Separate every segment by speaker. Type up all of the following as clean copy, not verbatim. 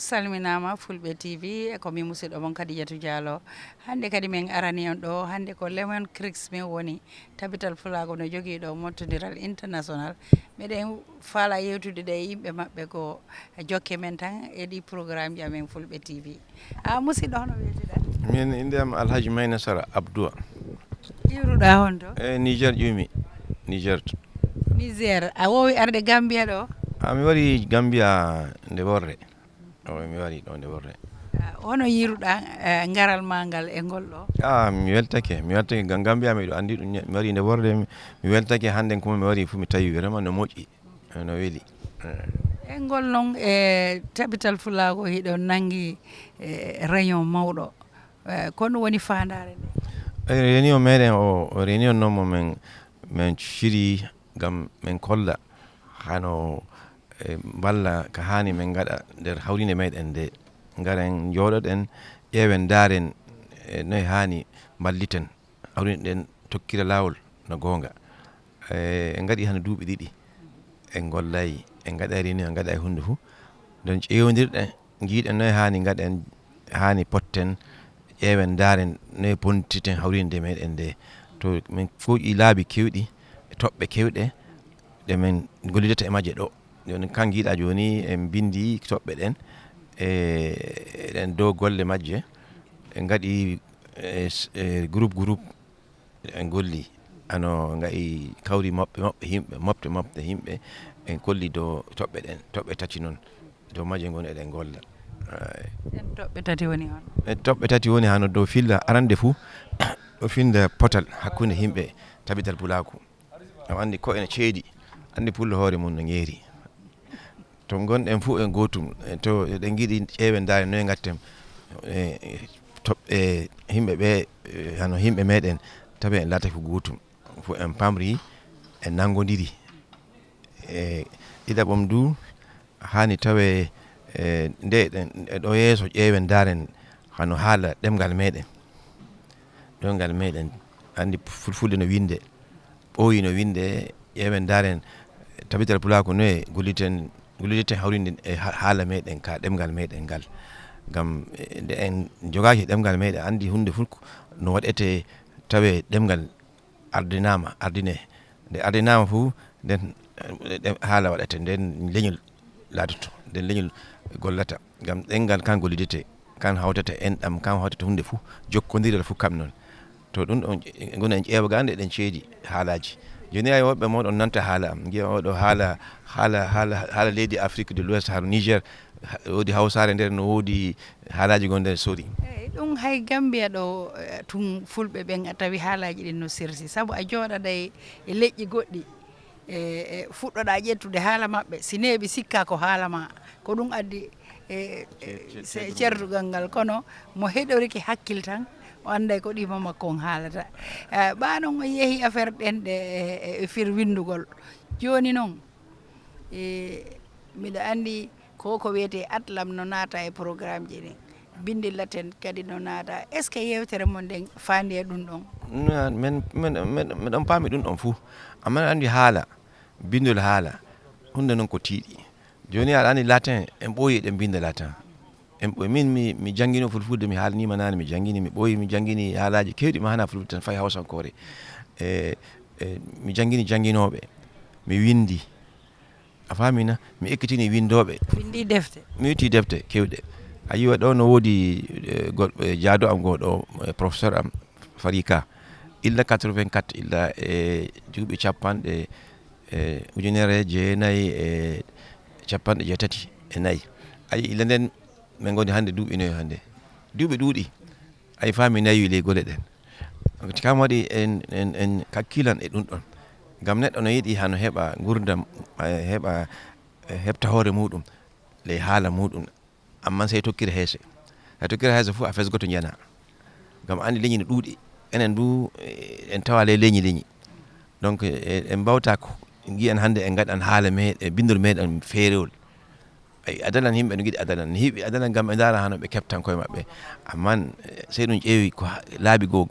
Speaker 1: salminama Fulbe TV e ko mi musidɗo mon Kadijatou Diallo hande kadi min arani on ɗo hande ko Lemon Creeks min woni tabital Fulago no jogui ɗo mottodiral international meɗen faala yewtude ɗe yimɓe mabɓe ko jokke men tan e ɗi programme ji amen Fulbe TV musidɗo hono wiyetiɗa?
Speaker 2: min indiyam Alhaji Mayna Sara Abdoua.
Speaker 1: iwruɗa hon to?
Speaker 2: Niger ƴumi Niger.
Speaker 1: Niger a wowi arde Gambia ɗo?
Speaker 2: mi wari Gambia nde worre. mi wari ɗo nde worre.
Speaker 1: hono yiruɗa ngaral ma ngal e ngol ɗo?
Speaker 2: mi weltake ngam Gambia miɗo andi ɗum mi wari nde worre mi weltake hande kuma mi wari fu mi tawi vraiment no moƴƴi no weli.
Speaker 1: e ngol noon e tabital Fulago hiɗo nangi réunion mawɗo kono woni fandare nde?
Speaker 2: réunion meɗen o réunion noon mo min ciri gam min kolla hano balla ka hani min gaɗa nder hawrinde meɗen nde garen jooɗoɗen ƴeewen daren noye hani balliten hawrinde ɗen tokkira lawol no gonga. en gaɗi hano duuɓi ɗiɗi en gollayi en gaɗa réunion en gaɗa e hunde fuu don ƴeewodirɗen jiiɗen noye hani gaɗen hani potten ƴeewen daren noye pontiten hawrinde meɗen nde to min fooƴi laabi kewɗi toɓɓe kewɗe ɗe min gollidata e majje ɗo joni kan jiiɗa joni en bindi toɓɓe ɗen eɗen dow golle majje en gaɗi groupe en golli ano gayi kawri mofte himɓe en kolli dow toɓɓe ɗen toɓɓe tati noon dow majje goni eɗen golla.
Speaker 1: en toɓɓe tati woni hon?
Speaker 2: toɓɓe tati woni hano dow filla arande fuu ɗo finde potal hakkude himɓe tabital Fulago am andi ko ene ceedi andi pullo hoore mum no yeeri to gonɗen fuu en gotum to eɗen giɗi ƴeewen dare noye gatten toɓɓe himɓe ɓe hano himɓe meɗen tawi en laatake ko gotum fo en pamri en nangodiri ɗiɗaɓom du hani tawe nde ɗo yeeso ƴeewen daren hano haala ɗemgal meɗen andi fulfulde no winde ɓooyi no winde ƴeewen daren tabital Fulago noye golliten hawrinde e haala meɗen ka ɗemgal meɗen ngal gam nde en jogaki ɗemgal meɗen andi hunde fof no waɗete tawe ɗemgal ardine nde ardinama fuu nden haala waɗete nden leñol laatoto nden leñol gollata gam ɗemgal kan gollidete kan hawtata enɗam kan hawtata hunde fuu jokkodiral fuu kam noon to ɗum ɗon gona en ƴeewa nde ɗen ceedi haalaji joni ay woɓɓe moɗon nanta haala am giya oɗo haala leydi Afrique de l'Ouest har Niger woodi Hawsare nder no woodi haalaji gon nder sori.
Speaker 1: eyyi ɗum hay Gambia ɗo tun fulɓe ɓen a tawi haalaji ɗin no sirsi saabu a jooɗaɗa e leƴƴi goɗɗi fuɗɗoɗa ƴettude haala mabɓe si neeɓi sikka ko haala ma ko ɗum addi certugal ngal kono mo heɗoriki hakkille tan o anday ko ɗima makko on haalata ɓanon o yeehi affaire ɗen ɗe e fir windugol joni noon mbiɗa andi ko wiyete atlam no naata e programme ji ɗin bindillaten kadi no naata est ce que yewtere mon nden fandi e ɗum ɗon?
Speaker 2: miɗon paami ɗum ɗon fuu amma andi haala bindol haala hunde noon ko tiiɗi joni aɗa andi latin en ɓooyi ɗen binda latin min mi jangguino fulfulde mi haalnima nane mi jangguini mi ɓooyi mi jangguini haalaji kewɗi ma hana fulfulde tan fayi hawsankore mi jangguini jangguinoɓe mi windi a famina mi ekkitini windoɓe
Speaker 1: windi defte
Speaker 2: mi witti defte kewɗe a yiwa ɗo no woodi jaado am goɗo professeur am Farika illa 84 illa duuɓi capanɗe ujunere jeenayyi e capanɗe jeetati e nayyi ayi illa nden min goni hande duuɓi noyi hande duuɓi ɗuuɗi ay fami nayi ley gole ɗen kam waɗi en kakkilan e ɗum ɗon gam neɗɗo no yiiɗi hano heɓa gurdam heɓa heɓta hoore muɗum ley haala muɗum amma sey tokkira heese fo a fesgoto jana gam andi leñi no ɗuuɗi enen du en tawa ley leñi donc en mbawta ko giyan hande en gaɗan haala meɗen bindol meɗen feerewol ay adalan himɓe no giɗi adalan hiɓe adalan gam ɓe dara hano ɓe keftan koye mabɓe amma sey ɗum ƴeewi ko laabi goo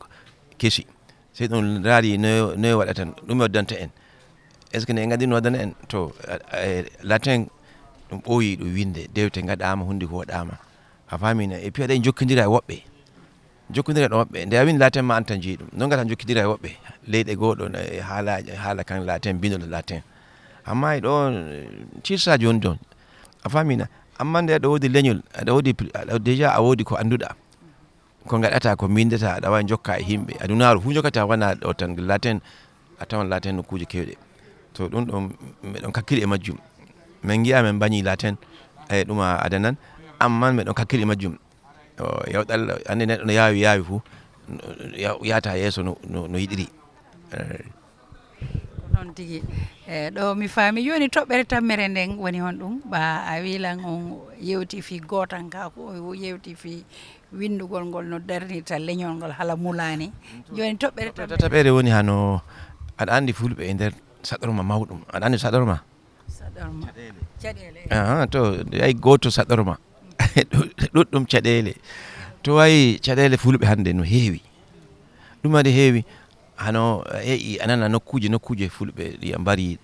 Speaker 2: kesi sey ɗum raari noye waɗata ɗum waddanta en est ce que ne en gandi no waddana en to latin ɗum ɓooyi ɗum winde dewte gaɗama hunde ko waɗama a famina et puis aɗa jokkidira e woɓɓe jokkidira ɗo woɓɓe nde a windi laten ma an tan jeeyi ɗum non gata jokkidira e woɓɓe leyɗe goɗo e haala kan laten bindol laten amma e ɗo cirsa joni jon a famina amma nde aɗa woodi leñol aɗa woodi déjà a woodi ko annduɗa ko gaɗata ko bindata aɗa wawi jokka e himɓe adunaru fu jokkata wona ɗo tan laten a tawan laten nokkuji kewɗe to ɗum ɗon meɗon kakkili e majjum min giya min bañi laten e ɗum a adanan amma meɗon kakkili e majjum yawɗal ande neɗɗo no yaawi fu yata yeeso no yiɗiri
Speaker 1: noon tigi ɗo mi faami joni toɓɓere tammere nden woni hon ɗum ɓa a wilan on yewti fi gotan ka ko yewti fi windugol ngol no darnirta leñol ngol hala mulani joni toɓɓere
Speaker 2: taɓere woni hano aɗa andi fulɓe e nder saɗorma mawɗum aɗa andi saɗorma caɗele to yayi goto saɗorma ɗuɗɗum caɗele to wayi caɗele fulɓe hande no heewi ɗum waɗi heewi hano yeyi anana nokkuje fulɓe ɗi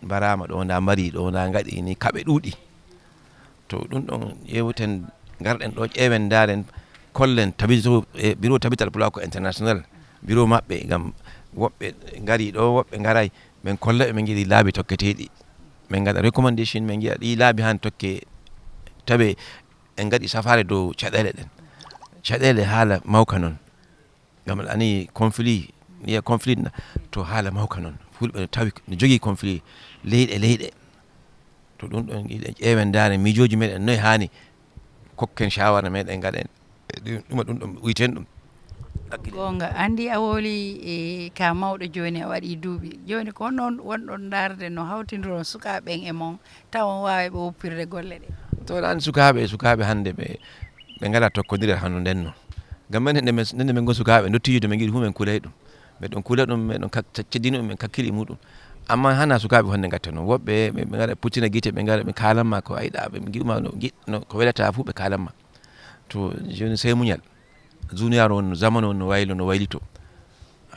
Speaker 2: mbarama ɗo nda mbari ɗo nda gaɗi ni kaɓe ɗuuɗi to ɗum ɗon ƴewten garɗen ɗo ƴeewen daren kollen bureau tabital pulaku international bureau maɓɓe gam woɓɓe gari ɗo woɓɓe garay min kolla ɓe min jiiɗi laabi tokketeɗi min gaɗa recommandation min jiiya ɗi laabi han tokke tawe en gaɗi safare dow caɗele haala mawka noon gam ani conflit to haala mawka noon fulɓe no tawi no jogui conflit leyɗe to ɗum ɗon ƴeewen daren mijoji meɗen noyi hani kokken shawara meɗen gaɗen ɗum ɗon uyten ɗum
Speaker 1: gonga andi a woli e ka mawɗo joni a waɗi duuɓi joni ko noon wonɗon darde no hawtidiro sukaɓen e mon taw on wawi ɓe woppirde golle ɗe
Speaker 2: to ɗan sukaɓe hande ɓe ngala tokkodira hano ndenno gam men nde men gon sukaɓe dottijude men giɗi fu men kulay ɗum meɗon kula ɗum meɗon ceddino ɗum men kakkili muɗum amma hana sukaɓe honde gatta noon woɓɓe ɓe gara puctina guite ɓe gara ɓe kalanma ko ayiɗa ɓe giɗuma no ko welata fu ɓe kalanma to joni sey muñal duniyaru on zamanu on no waylito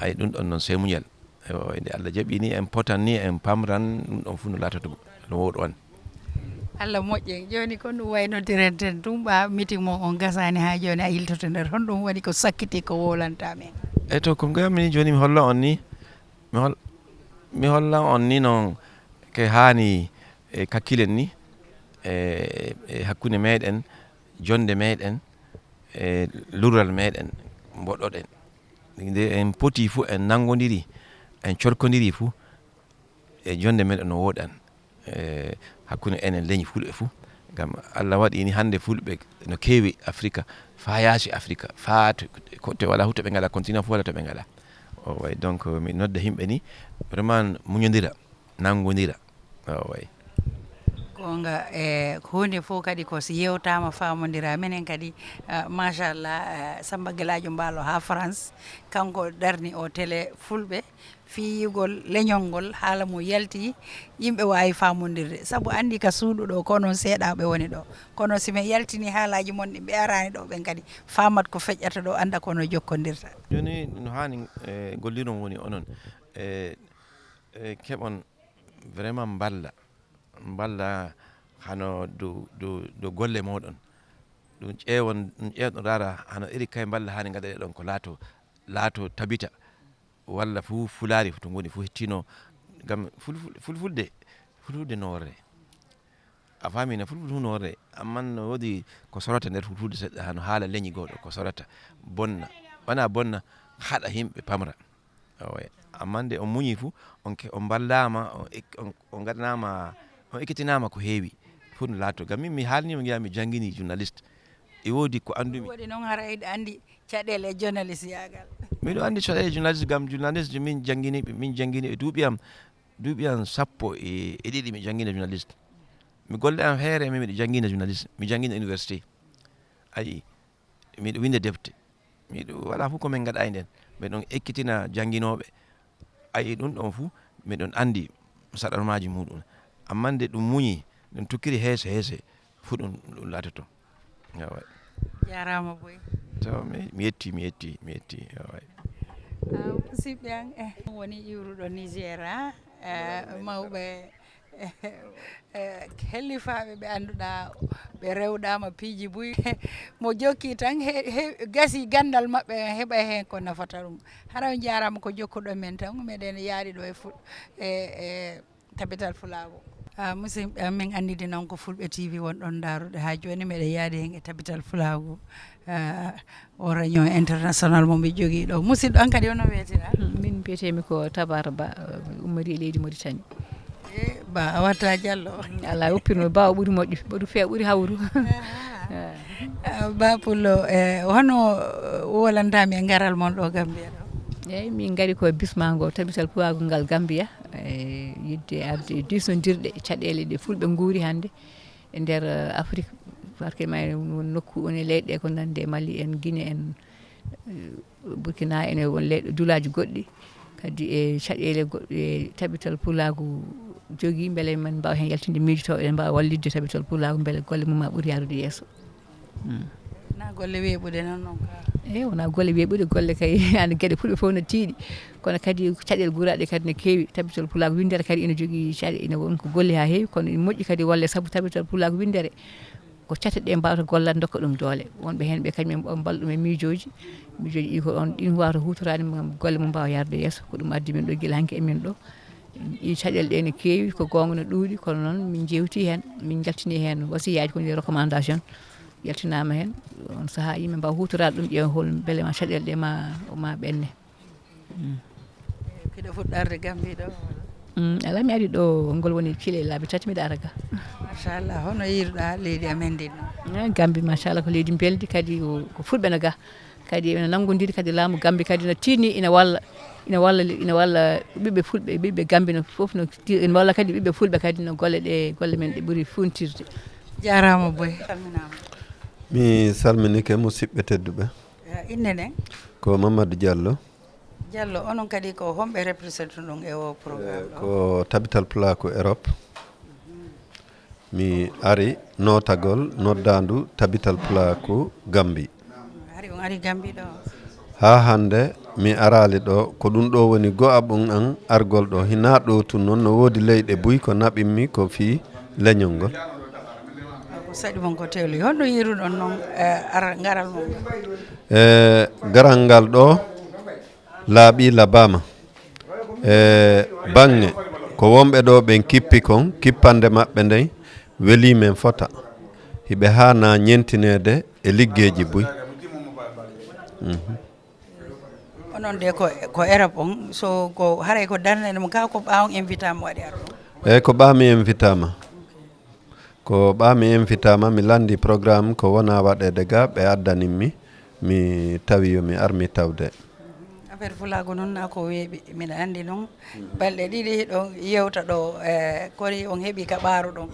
Speaker 2: ay ɗum ɗon noon sey muñal nde Allah jaaɓi ni en potan ni en pamran ɗum ɗon fu no latoto no woɗo on
Speaker 1: Allah moƴƴe joni ko ɗum waynodirenten ten tumɓa meeting mo on gasani ha joni a yiltoto nder hon ɗum waɗi ko sakkiti ko wolanta men
Speaker 2: e to ko gami joni mi holla on ni mi holla on ni noon ke hani e kakkilen ni e hakkude meɗen jonde meɗen e lural meɗen mboɗɗoɗen nde en poti fu en nangodiri en corkodiri fu e jonde meɗen no woɗan hakkude enen leñi fulɓe fu gam Allah waɗi ni hande fulɓe no kewi Afrique fa yaasi Afrique fa to wala hu to ɓe ngala continent fu wala to ɓe ngala o way donc mi nodda himɓe ni vraiment muñodira nangodira o way
Speaker 1: gonga e hunde fof kadi ko si yewtama famodira minen kadi machallah Samba Gueladio Mballo ha France kanko darni o télé fulɓe fiyigol leñol ngol haala mo yalti yimɓe wawi famodirde saabu andi ka suuɗuɗo ko noon seeɗaɓe woni ɗo kono simin yaltini haalaji mon ɗi ɓe arani ɗo ɓen kadi famat ko feƴƴata ɗo anda kono jokkodirta
Speaker 2: joni no hani golliron woni onon keɓon vraiment mballa hano do golle moɗon ɗum ƴeewɗon rara hano iri kay mballa hani gaɗaɗe ɗon ko laato tabita walla fu fulari to goni fu hettino gam fulfulde noore a famina fulfulde fu noore amma no wodi ko sorata nder fulfulde seɗɗa hano haala leñi goɗo ko sorata bonna wana bonna haɗa himɓe pamra amma nde on muñi fu on ballama on gaɗanama on ekkitinama ko heewi fu no laato gam min mi haalnima giya mi jangguini journaliste e wodi ko andumi
Speaker 1: waɗi noon hara yiɗi andi caɗele journaliste yagal
Speaker 2: miɗo andi caɗele journaliste gam journaliste min jangguini e duuɓi am sappo e ɗiɗi mi jangguina journaliste mi golle am feere min miɗo jangguina journaliste mi jangguina université ayi miɗo winda defte miɗo wala fu komin gaɗa nden miɗon ekkitina jangguinoɓe ayi ɗum ɗon fu miɗon andi saɗarmaji muɗum amma nde ɗum muñi ɗum tukkiri heese fu ɗum latoto
Speaker 1: jarama boy
Speaker 2: to mi yetti
Speaker 1: musidɓe an woni iwruɗo Nigéria mawɓe hellifaɓe ɓe annduɗa ɓe rewɗama piiji buy mo jokki tan gasi gandal maɓɓe heɓa hen ko nafata ɗum hara on jarama ko jokkuɗon men tan meɗen yaaɗi ɗo e tabital Fulago. musidɓe min andidi noon ko Fulɓe TV wonɗon daruɗe ha joni meɗen yaadi hen e tabital Fulago o réunion international mo mi jogui ɗo musidɗo an kadi ono wiyetena
Speaker 3: min biyetemi ko Tabara Ba ummori e leydi Mauritanie.
Speaker 1: Ba a watta Diallo
Speaker 3: ala woppirno Ba o ɓuuri moƴƴu ɓuuri feew ɓuuri hawru.
Speaker 1: Ba Pullo hono wolantami e garal mon ɗo Gambia ɗo?
Speaker 3: eyyi min gari ko bismago tabital Fulago ngal Gambia yidde arde disnodirɗe caɗele ɗe Fulɓe guuri hande e nder Afrique particulièrement won nokku woni leyɗe ko nande Mali en Guinée en Burkina ene won leyɗe duulaji goɗɗi kadi e caɗele goɗɗe tabital Fulago jogui beele men mbawa hen yaltinde miijotoɓe en mbawa wallidde tabital Fulago beele golle mum ma ɓuuri yarude yesso.
Speaker 1: na golle weeɓude noon
Speaker 3: eyyi wona golle weeɓude golle kay ande gueɗe Fulɓe foof no tiiɗi kono kadi caɗele guuraɗe kadi ne keewi tabital Fulago windere kadi ene jogui caɗe ene won ko golle ha heewi kono ene moƴƴi kadi walle saabu tabital Fulago windere ko cateɗe mbawata gollade dokka ɗum doole wonɓe hen ɓe kañumen mballo ɗum e miijoji ɗi ko ɗon ɗin wawata hutorade golle mum mbawa yarude yesso ko ɗum addi min ɗo guila hanki emin ɗo ɗi caɗele ɗe ne keewi ko gonga no ɗuuɗi kono noon min jewti hen min jaltini hen wasiyaji ko woni recommandation yaltinama hen on saaha yimɓe mbawa hutorade ɗum ƴeewa hol beele ma caɗele ɗe ma ɓenne.
Speaker 1: kiɗo fuɗɗarde Gambie ɗo
Speaker 3: ala mi ari ɗo ngol woni Thile laabi 3 mbiɗa ara ga.
Speaker 1: machallah hono yiruɗa leydi amen ndi noon
Speaker 3: Gambie machallah ko leydi beldi kadi ko Fulɓe no ga kadi ene nanggodiri kadi laamu Gambie kadi no tinni ina walla ɓiɓɓe Fulɓe ɓiɓɓe Gambie no foof no ene walla kadi ɓiɓɓe Fulɓe kadi no golle men ɗe ɓuuri funtirde.
Speaker 1: jarama boy salminama.
Speaker 4: mi salminike musidɓe tedduɓe.
Speaker 1: inde nden
Speaker 4: ko Mamadou Diallo.
Speaker 1: Diallo onon kadi ko homɓe représente ɗum e o programme ɗo
Speaker 4: ko tabital Fulago Europe. mi ari notagol noddandu tabital Fulago Gambie.
Speaker 1: ari on ari Gambie ɗo
Speaker 4: ha hande mi arali ɗo ko ɗum ɗo woni go'aɓum an argol ɗo hina ɗo tun noon no woodi leyɗe buy ko naɓinmi ko fi leñol ngol.
Speaker 1: ko saɗi mon ko tewli honno yiruɗon noon garal mon
Speaker 4: garal ngal ɗo laaɓi labama bange ko wonɓe ɗo ɓen kippi kon kippande maɓɓe nden weeli men fota hiɓe hana ñentinede e liggeji buy.
Speaker 1: onon de ko Europe on so ko haray ko darnede mo ka ko ɓawon invitama waɗi arɗo
Speaker 4: eyyi ko ɓami invitama mi landi programme ko wona waɗede ga ɓe addaninmi mi tawi yomi armi tawde.
Speaker 1: affaire Fulago noon na ko weeɓi miɗa andi noon balɗe ɗiɗi ɗo yewta ɗo kori on heeɓi ka ɓaaru ɗon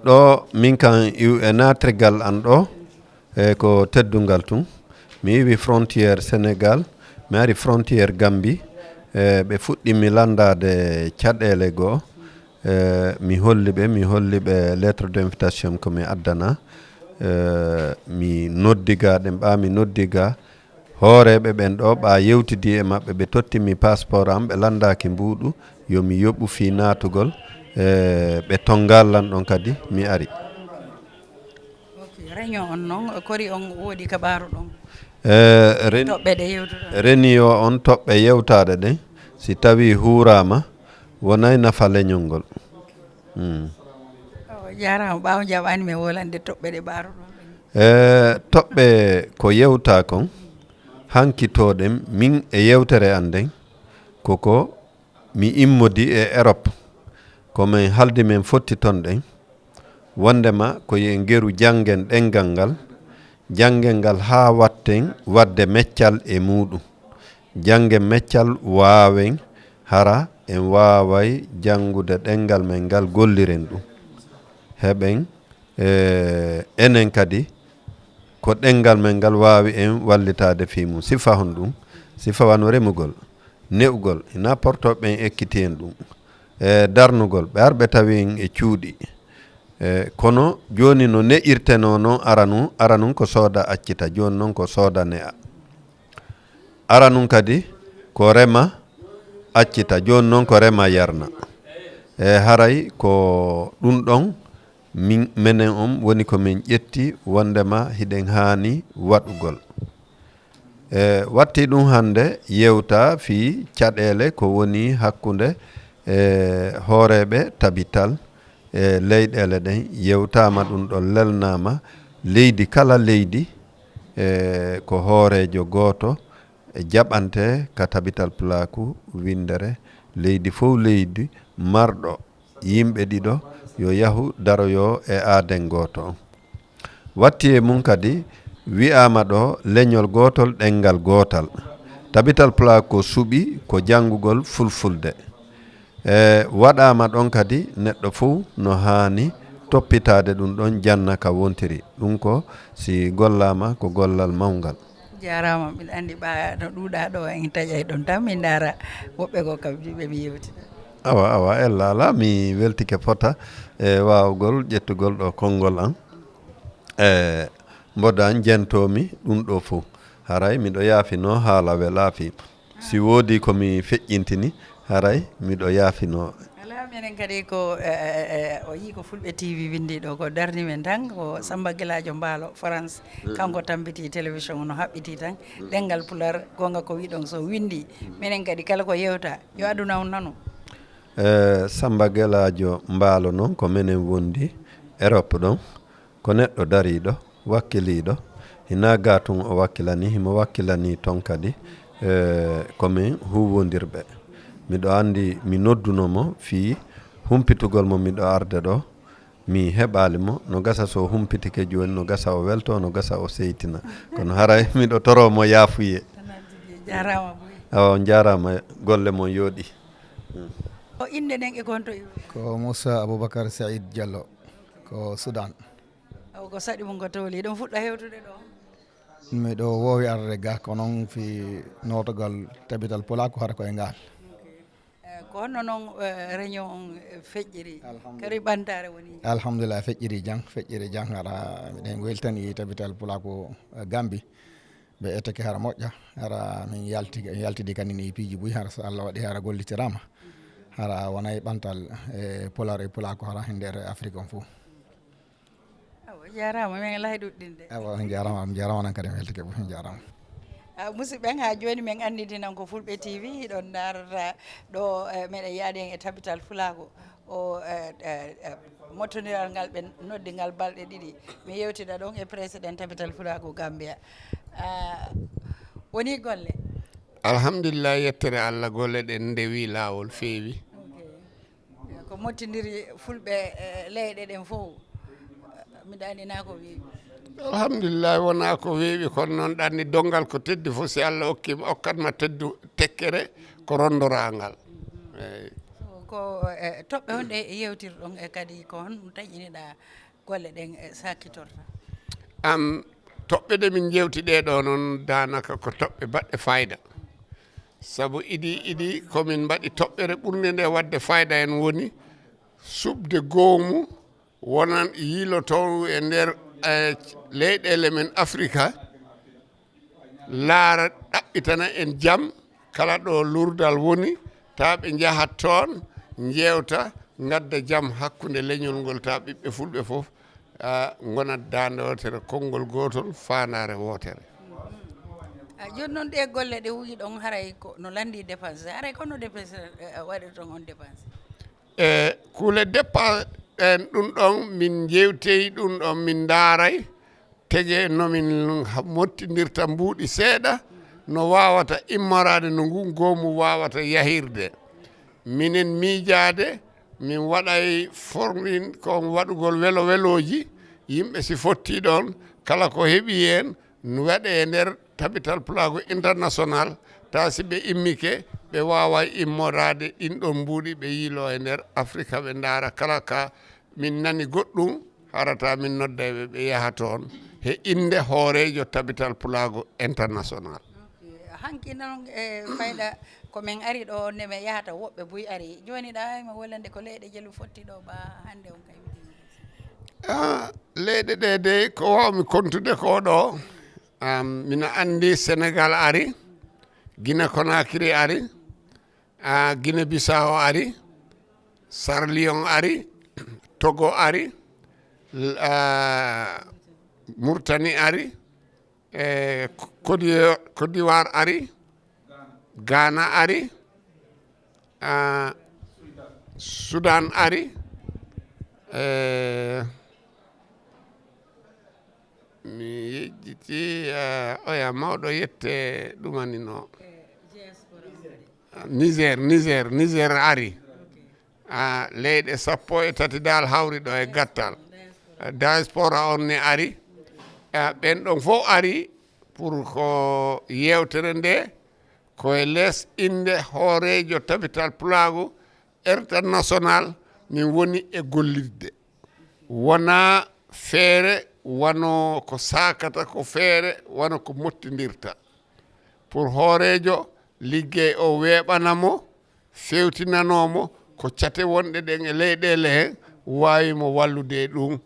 Speaker 4: ɗo min kan e natrigal an ɗo ko teddungal tun mi yiwi frontiére Sénégal mi ari frontiére Gambie ɓe fuɗɗimi landade caɗele goo mi holliɓe lettre d'invitation ko mi addana mi noddiga ɗen ɓami noddiga hooreɓe ɓen ɗo ɓa yewtidi e maɓɓe ɓe tottimi passeport am ɓe landaki mbuɗu yomi yoɓɓu fi natugol ɓe tongallan ɗon kadi mi ari.
Speaker 1: réunion on noon kori on woodi ka ɓaaru ɗon toɓɓe ɗe yewtuɗon
Speaker 4: réunion on toɓɓe yewtade ɗen si tawi hurama wonay nafa leñol ngol.
Speaker 1: jarama ɓawo jaɓani mi wolande toɓɓe ɗe ɓaaru ɗon
Speaker 4: toɓɓe ko yewta kon hankitoɗen min e yewtere an nden koko mi immodi e Europe komin haldi men fotti ton ɗen wondema ko yen geru janggen ɗengal ngal janggen ngal ha watten wadde meccal e muɗum janggen meccal wawen hara en waway jangude ɗengal men ngal golliren ɗum heɓen enen kadi ko ɗengal men ngal wawi en wallitade fi mum sifa hon ɗum sifa wano remugol ne'ugol ina portoɓe en ekkiti en ɗum darnugol ɓe arɓe tawi en e cuuɗi kono joni no ne'irteno noon ara nun ko sooda accita joni noon ko sooda ne'a ara nun kadi ko rema accita joni noon ko rema yarna haray ko ɗum ɗon menen on woni ko min ƴetti wondema hiɗen haani waɗugol watti ɗum hannde yewta fi caɗele ko woni hakkunde hooreɓe tabital leyɗele ɗen yewtama ɗum ɗon lelnama leydi kala leydi ko hoorejo goto jaɓante ka tabital pulaku windere leydi fof leydi marɗo yimɓe ɗiɗo yo yahu daroyo e aaden goto on watti e mum kadi wi'ama ɗo leñol gotol ɗengal gotal tabital pulaku ko suuɓi ko janngugol fulfulde waɗama ɗon kadi neɗɗo fof no haani toppitade ɗum ɗon janna ka wontiri ɗum ko si gollama ko gollal mawgal
Speaker 1: jarama mbiɗa andi ɓa no ɗuuɗa ɗo en taƴay ɗon tan min dara woɓɓe ko kam ɓe mi yewtida
Speaker 4: awa ella ala mi weltike fota e wawgol ƴettugol ɗo konngol an mbodan jentomi ɗum ɗo fof haray miɗo yaafino haala welaafi si woodi komi feƴƴintini haray miɗo yaafino
Speaker 1: ala minen kadi ko o yii ko fulɓe tv windi ɗo ko darni men tan ko Samba Gueladio Mbaalo France kanko tambiti télévision no haɓɓiti tan ɗengal pular gonga ko wiɗon so windi minen kadi kala ko yewta yo aduna on nanu
Speaker 4: Samba Gueladio Mbaalo noon ko minen wondi Europe ɗon ko neɗɗo dariɗo wakkiliɗo hina gatun o wakkilani himo wakkilani ton kadi komin huwondirɓe miɗo andi mi noddunomo fi humpitugol mo miɗo arde ɗo mi heɓalimo no gasa so humpitike joni no gasa o welto no gasa o seytina kono haray miɗo toromo yaafuye
Speaker 1: jarama
Speaker 4: awa jarama golle mon yooɗi
Speaker 1: o inde nden e konto
Speaker 5: ko Moussa Aboubacar Saïd Diallo ko Soudan
Speaker 1: o ko saɗi mum ko towli ɗum fuɗɗa hewtude ɗo
Speaker 5: miɗo wowi arde ga ko noon fi notogal tabital pulaku hara koye ngal
Speaker 1: ko honno noon réunion on feƴƴiri kadi ɓantare woni
Speaker 5: alhamdulillah feƴƴiri jang hara miɗen weltani tabital pulaku Gambie ɓe etteke hara moƴƴa hara min yaltidi kanini piiji buy hara so Allah waɗi hara gollitirama hara wonay ɓantal e pular e pulaku hara e nder Afrique on fof
Speaker 1: jarama min laahi ɗuɗɗinde
Speaker 5: awa jarama nan kadi mi weltike ɓo jarama
Speaker 1: musidɓe ha joni min anditinan ko fulɓe tv ɗon darata ɗo meɗen yaaɗen e tabital fulago o mottodiral ngal ɓe noddi ngal balɗe ɗiɗi mi yewtida ɗon e président tabital fulago Gambia woni golle
Speaker 6: alhamdulillah yettere Allah golle ɗen ndewi lawol feewi
Speaker 1: ko mottidiri fulɓe leyɗe ɗen fof miɗa andi na ko weewi
Speaker 6: alhamdulillah wona ko weewi kono noon ɗanni dongal ko teddi fof si Allah hokkima hokkatma teddu tekkere ko rondorangal eyyi
Speaker 1: ko toɓɓe honɗe yewtirɗon e kadi ko hon taƴiniɗa golle ɗen sakkitorta
Speaker 6: toɓɓe ɗe min jewti ɗeɗo noon danaka ko toɓɓe baɗɗe fayida saabu iɗi komin mbaɗi toɓɓere ɓurde nde wadde fayida en woni subde goomu wonan yiiloto e nder leyɗele men Afrique laara ɗaɓɓitana en jaam kala ɗo lurdal woni ta ɓe jahat toon jewta gadda jaam hakkude leñol ngol ta ɓiɓɓe fulɓe fof gonat dande wotere konngol gotol fanare wotere
Speaker 1: joni noon ɗe golle ɗe wuyi ɗon haray ko no landi dépense haray kono dépense waɗirton on dépense
Speaker 6: kuule dépense en ɗum ɗon min jewteyi ɗum ɗon min daaray tege nomin mottidirta mbuuɗi seeɗa no wawata immorade no ngun goomu wawata yahirde minen miijade min waɗay formin kon waɗugol welo weloji yimɓe si fotti ɗon kala ko heeɓi hen waɗe e nder tabital pulago international ta si ɓe immike ɓe wawa immorade ɗin ɗon mbuuɗi ɓe yiilo e nder Afrique ɓe daara kala ka min nani goɗɗum harata min noddaɓe ɓe yaha toon he inde hoorejo tabital pulago international
Speaker 1: hanki noon e fayda komin ari ɗo nde min yahata woɓɓe buy ari joni ɗa mi wolande ko leyɗe jelu fotti ɗo ɓa hande on kay
Speaker 6: leyɗe ɗe de ko wawmi kontude ko ɗo mina andi Sénégal ari Guinée Conakry ari Guinée Bissau ari Sarlion ari, Togo ari, Mauritanie ari, Côte d'Ivoire ari, Ghana ari, Sudan ari, mi yejjiti oya mawɗo yette ɗumanino Niger ari leyɗe 13 dal hawri ɗo e gattal diaspora on ne ari ɓen ɗon fof ari pour ko yewtere nde koye less inde hoorejo tabital pulago international min woni e gollirde wona feere wano ko sakata ko feere wano ko mottidirta pour hoorejo liggey o weeɓanamo fewtinanomo ko cate wonɗe ɗen e leyɗele hen wawimo wallude ɗum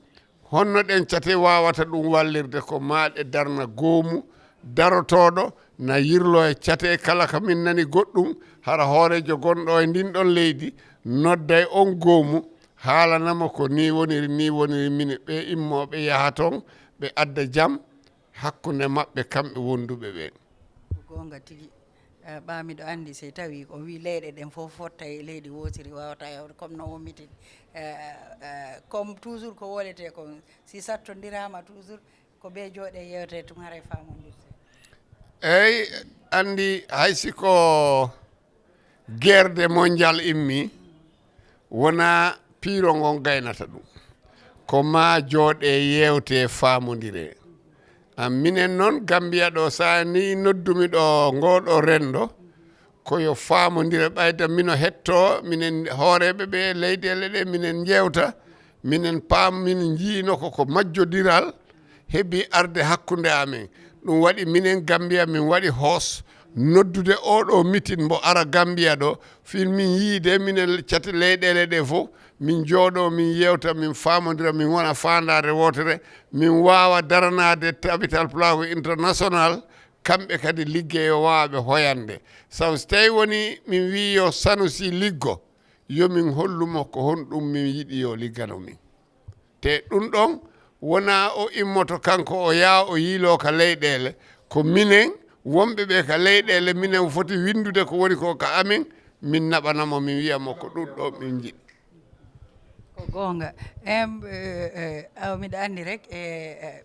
Speaker 6: honno ɗen cate wawata ɗum wallirde ko maɗe darna goomu darotoɗo na yirlo e cate kala ko min nani goɗɗum hara hoorejo gonɗo e ndin ɗon leydi nodda e on goomu haalanamo ko ni woniri mine ɓe immoɓe yaha toon ɓe adda jaam hakkude maɓɓe kamɓe wonduɓe ɓen
Speaker 1: gonga tigui ɓamiɗo andi so tawi o wi leyɗe ɗen fof fotta e leydi wotiri wawata hewde comme no wommitin comme toujours ko wolete ko si sattodirama toujours ko ɓe jooɗe yewte tum haray famodirte
Speaker 6: eyyi andi haysiko guerde mondial immi wona piiro ngon gaynata ɗum ko ma jooɗe yewte famodire minen noon Gambia ɗo sa ni noddumi ɗo ngoɗo rendo koyo famodire ɓayda mino hetto minen hooreɓe ɓe leyɗele ɗe minen jewta minen paam min jiino koko majjodiral heeɓi arde hakkude amen ɗum waɗi minen Gambia min waɗi hoos noddude oɗo meeting mbo ara Gambia ɗo fin min yiide minen cate leyɗele ɗe fof min jooɗo min yewta min famodira min wona fandade wotere min wawa daranade tabital pulago international kamɓe kadi liggeyo wawaɓe hoyande sabu so tawi woni min wi yo Sanusi liggo yomin hollumo ko honɗum min yiiɗi yo liggano min te ɗum ɗon wona o immoto kanko o yaa o yiilo ka leyɗele ko minen wonɓe ɓe ka leyɗele minen foti windude ko woni ko ka amin min naɓanamo min wiyamo ko ɗum ɗo min jiɗi
Speaker 1: ko gonga miɗa andi rek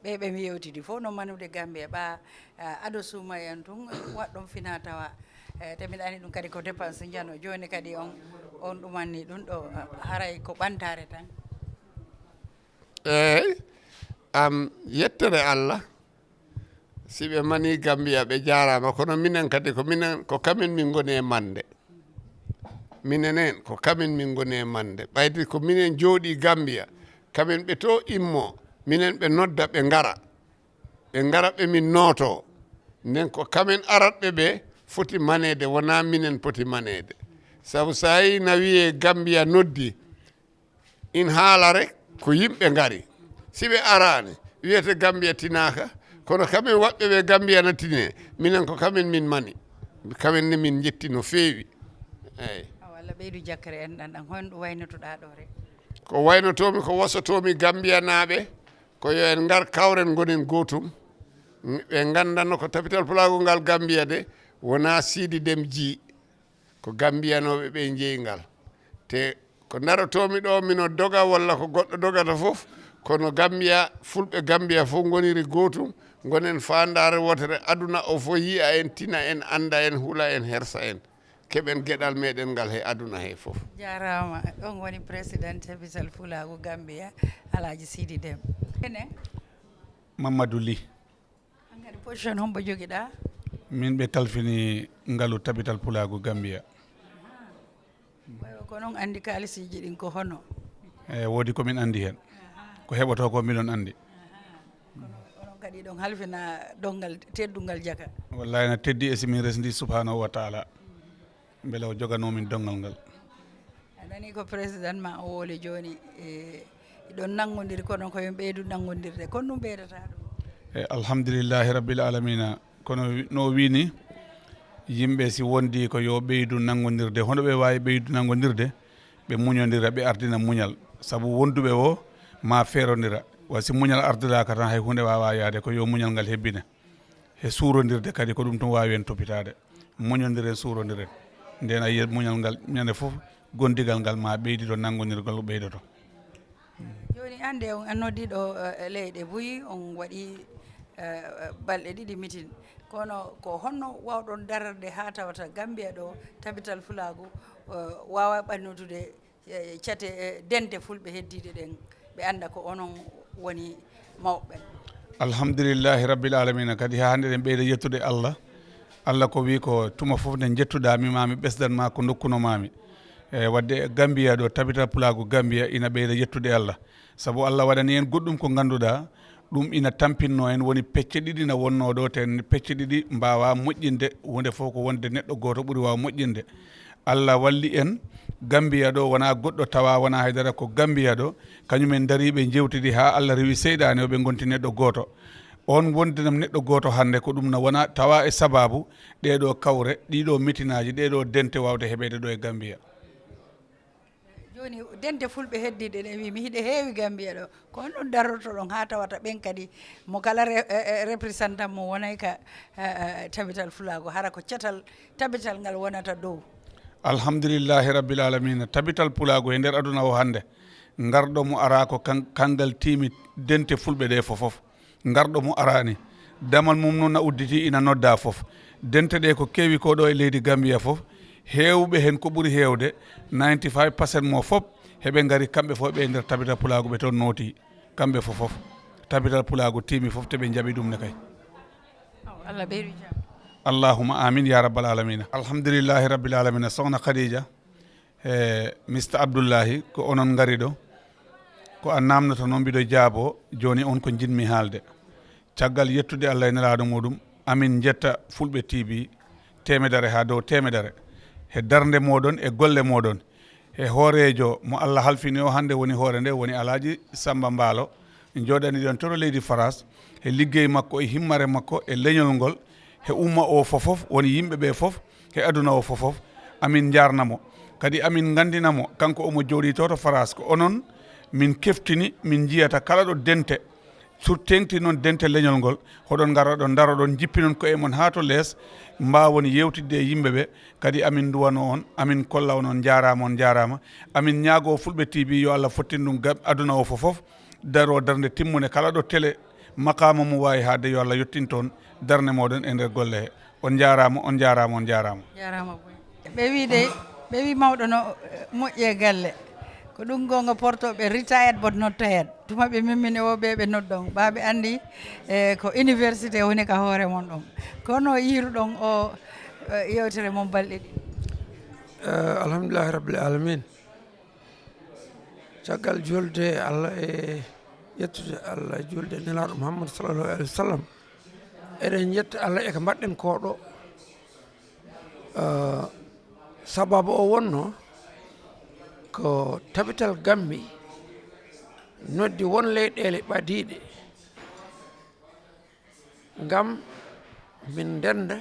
Speaker 1: ɓe mi yewtidi fof no manude Gambia ɓa aɗo suuma en tun waɗɗon fina tawa te miɗa andi ɗum kadi ko dépense jano joni kadi on ɗumanni ɗum ɗo haray ko ɓantare tan
Speaker 6: eyyi yettere Allah si ɓe mani Gambia ɓe jarama kono minen kadi ko kamin min goni e mande minen en ko kamin min goni e mande ɓayde ko minen jooɗi Gambia kamin ɓe to immo minen ɓe nodda ɓe ngara ɓe min nooto nden ko kamin aratɓe ɓe foti manede wona minen poti manede sabu sa yi na wiye Gambia noddi in haala rek ko yimɓe ngari si ɓe arani wiyete Gambia tinaka kono kamin waɓɓe ɓe Gambia na tine minen ko kamin min mani kamin ne min jetti no feewi eyyi
Speaker 1: walla ɓeydu jakkere en ɗan honɗum waynotoɗa ɗo rek
Speaker 6: ko waynotomi ko wasotomi Gambia naaɓe ko yo en ngar kawren gonen gotum ɓe gandano ko tapital pulago ngal Gambia de wona Sidi Dem Ji ko Gambiyanoɓe ɓe jeeyi ngal te ko darotomi ɗo mino doga walla ko goɗɗo dogata foof kono Gambia fulɓe Gambia fof goniri gotum gonen fandare wotere aduna o fo yiya en tina en anda en huula en hersa en keɓen gueɗal meɗen ngal he aduna he foof
Speaker 1: jarama ɗon woni président tabital pulago Gambia Alaji Sidi Dem ene
Speaker 7: Mamadou Ly
Speaker 1: hankadi position hombo joguiɗa
Speaker 7: min ɓe kalfini ngalu tabital pulago Gambia
Speaker 1: ko noon andi kalisiji ɗin ko hono
Speaker 7: e woodi komin andi hen ko heɓoto ko miɗon andi
Speaker 1: onon kadi ɗon halfina ɗongal teddungal jaka
Speaker 7: wallahi na teddi e simin resdi subhanahu wa taala beele o joganomin dongal ngal
Speaker 1: anani ko président ma o wooli joni ɗon nangodiri kono koyen ɓeydu nangodirde kono ɗum ɓeydata ɗum
Speaker 7: e alhamdulillahi rabbil alamina kono no wini yimɓe si wondi ko yo ɓeydu nangodirde hono ɓe wawi ɓeydu nangodirde ɓe muñodira ɓe ardina muñal sabu wonduɓe o ma ferodira wasi muñal ardiraka tan hay hunde wawa yaade ko yo muñal ngal hebbina he surodirde kadi ko ɗum tun wawi en topitade muñodiren surodiren nden a yiyat muñal ngal ñande foof gondigal ngal ma ɓeydiɗo nanggodirgol ɓeydoto
Speaker 1: joni ande on annodiɗo leyɗe Buyi on waɗi balɗe ɗiɗi meeting kono ko honno wawɗon darorde ha tawata Gambia ɗo tabital Fulago wawa ɓannodude cate dente fulɓe heddiɗe ɗen ɓe anda ko onon woni mawɓe
Speaker 7: alhamdulillahi rabbil alamina kadi ha hande ɗen ɓeyda yettude Allah ko wi ko tuma foof nde jettuɗami mami ɓesdanma ko dokkunomami wadde Gambia ɗo tabital Pulago Gambia ina ɓeyda yettude Allah saabu Allah waɗani en goɗɗum ko ganduɗa ɗum ina tampinno en woni pecce ɗiɗi na wonno ɗo ten pecce ɗiɗi mbawa moƴƴinde hunde fof ko wonde neɗɗo goto ɓuuri wawa moƴƴinde Allah walli en Gambia ɗo wona goɗɗo tawa wona haydara ko Gambia ɗo kañumen dariɓe jewtidi ha Allah rewi seyɗani o ɓe gonti neɗɗo goto on wondenam neɗɗo goto hande ko ɗum na wona tawa e sababu ɗeɗo kawre ɗiɗo mitinaji ɗeɗo dente wawde heɓede ɗo e Gambia
Speaker 1: joni dente fulɓe heddiɗe ɗe wi mi hiɗe heewi Gambia ɗo ko on ɗum darroto ɗon ha tawata ɓen kadi mo kala représentant mo wonay ka tabital Fulago hara ko cetal tabital ngal wonata dow
Speaker 7: alhamdulillahi rabbil alamina tabital Pulago e nder aduna o hande garɗo mo ara ko kangal timi dente fulɓe ɗe fof garɗo mo arani damal mum noon na udditi ina nodda fof dente ɗe ko kewi ko ɗo e leydi Gambia fof hewɓe hen ko ɓuuri hewde 95% mo fof heɓe gari kamɓe fof ɓe nder tabital Pulago ɓe toon nooti kamɓe fof tabital Pulago timi fof teɓe jaaɓi ɗum ne kay
Speaker 1: Allah ɓeydu jam
Speaker 7: allahuma amin ya rabbal alamina alhamdulillahi rabbil alamina sohna Khadija Mr Abdoullahi ko onon gari ɗo ko a namnoto noon mbiɗo jaabo joni on ko jinmi haalde caggal yettude Allah e nelaɗo muɗum amin jetta fulɓe TV temedere ha dow temedere e darde moɗon e golle moɗon e hoorejo mo Allah halfini o hande woni hoore nde woni Alaji Samba Mbaalo joɗani ɗon to leydi France e liggey makko e himmare makko e leñol ngol he umma o fofof woni yimɓeɓe fof e aduna o fofof amin jarnamo kadi amin gandinamo kanko omo jooɗi to France ko onon min keftini min jiyata kala ɗo dente sur tengti noon dente leñol ngol hoɗon gara ɗon daro ɗon jippinon ko e mon ha to lees mbawon yewtidde e yimɓeɓe kadi amin duwano on amin kolla on jarama amin ñaago fulɓe TV yo Allah fottin ɗum aduna o fofof daro darde timmune kala ɗo télé makama mo wawi hadde yo Allah yettin toon darde moɗon e nder golle he on jarama
Speaker 1: ɓe wi de ɓe wi mawɗo no moƴƴe galle ko ɗum gonga portoɓe retired but not tired tuma ɓe mimmini o ɓe noddon ɓaɓe andi ko université woni ka hoore mon ɗon kono yiruɗon o yewtere mon balɗe ɗi
Speaker 8: alhamdulillahi rabbil alamin caggal julde Allah e yettude Allah e julde nelaɗo Muhammadu sallallahu alaihi wa sallam eɗen jetta Allah eko mbaɗɗen koɗo sababu o wonno ko tabital Gambi noddi won leyɗele ɓadiɗe ngam min ndenda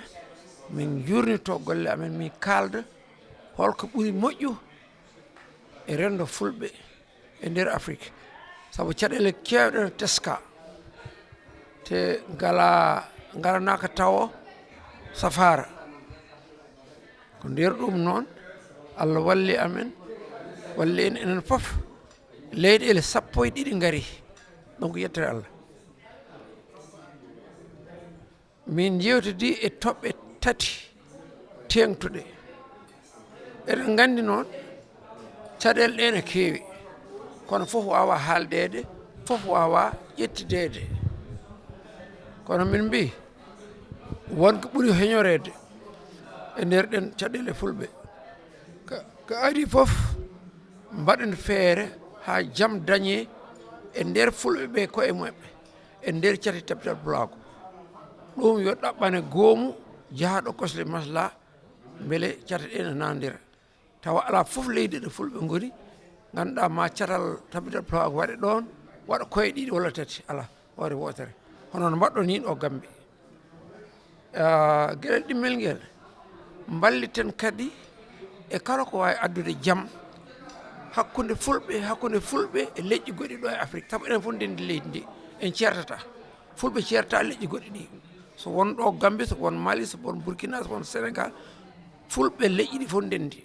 Speaker 8: min jurnito golle amen min kalda holko ɓuri moƴƴu e rendo fulɓe e nder Afrique sabu caɗele kewɗe teska te ngalanaka tawo safara ko nder ɗum noon Allah walli amen walli en enen fof leyɗele 12 ngari donc yettere Allah min jewtidi e toɓɓe 3 tengtuɗe eɗen gandi noon caɗele ɗe ne keewi kono fof wawa haaldede fof wawa ƴettidede kono min mbi wonko ɓuuri heñorede e nder ɗen caɗele fulɓe ko adi fof mbaɗen feere ha jaam dañe e nder fulɓe ɓe koye maɓɓe e nder cati tabital Pulago ɗum yo ɗaɓɓane goomu jaaɗo kosle masla beele cate ɗe ne nandira tawa ala fof leydi ɗo fulɓe goni ganduɗa ma catal tabital Pulago waɗe ɗon waɗa koye ɗiɗi walla tati ala hoore wotere hono no mbaɗɗon yin o Gambi gueɗel ɗimmel nguel mballiten kadi e kala ko wawi addude jaam hakkunde fulɓe e leƴƴi goɗɗi ɗo e Afrique sabu enen fof ndendi leydi ndi en ceertata fulɓe ceerta leƴƴi goɗɗi ɗi so won ɗo Gambie so won Mali so won Burkina so won Sénégal fulɓe leƴƴi ɗi fof ndendi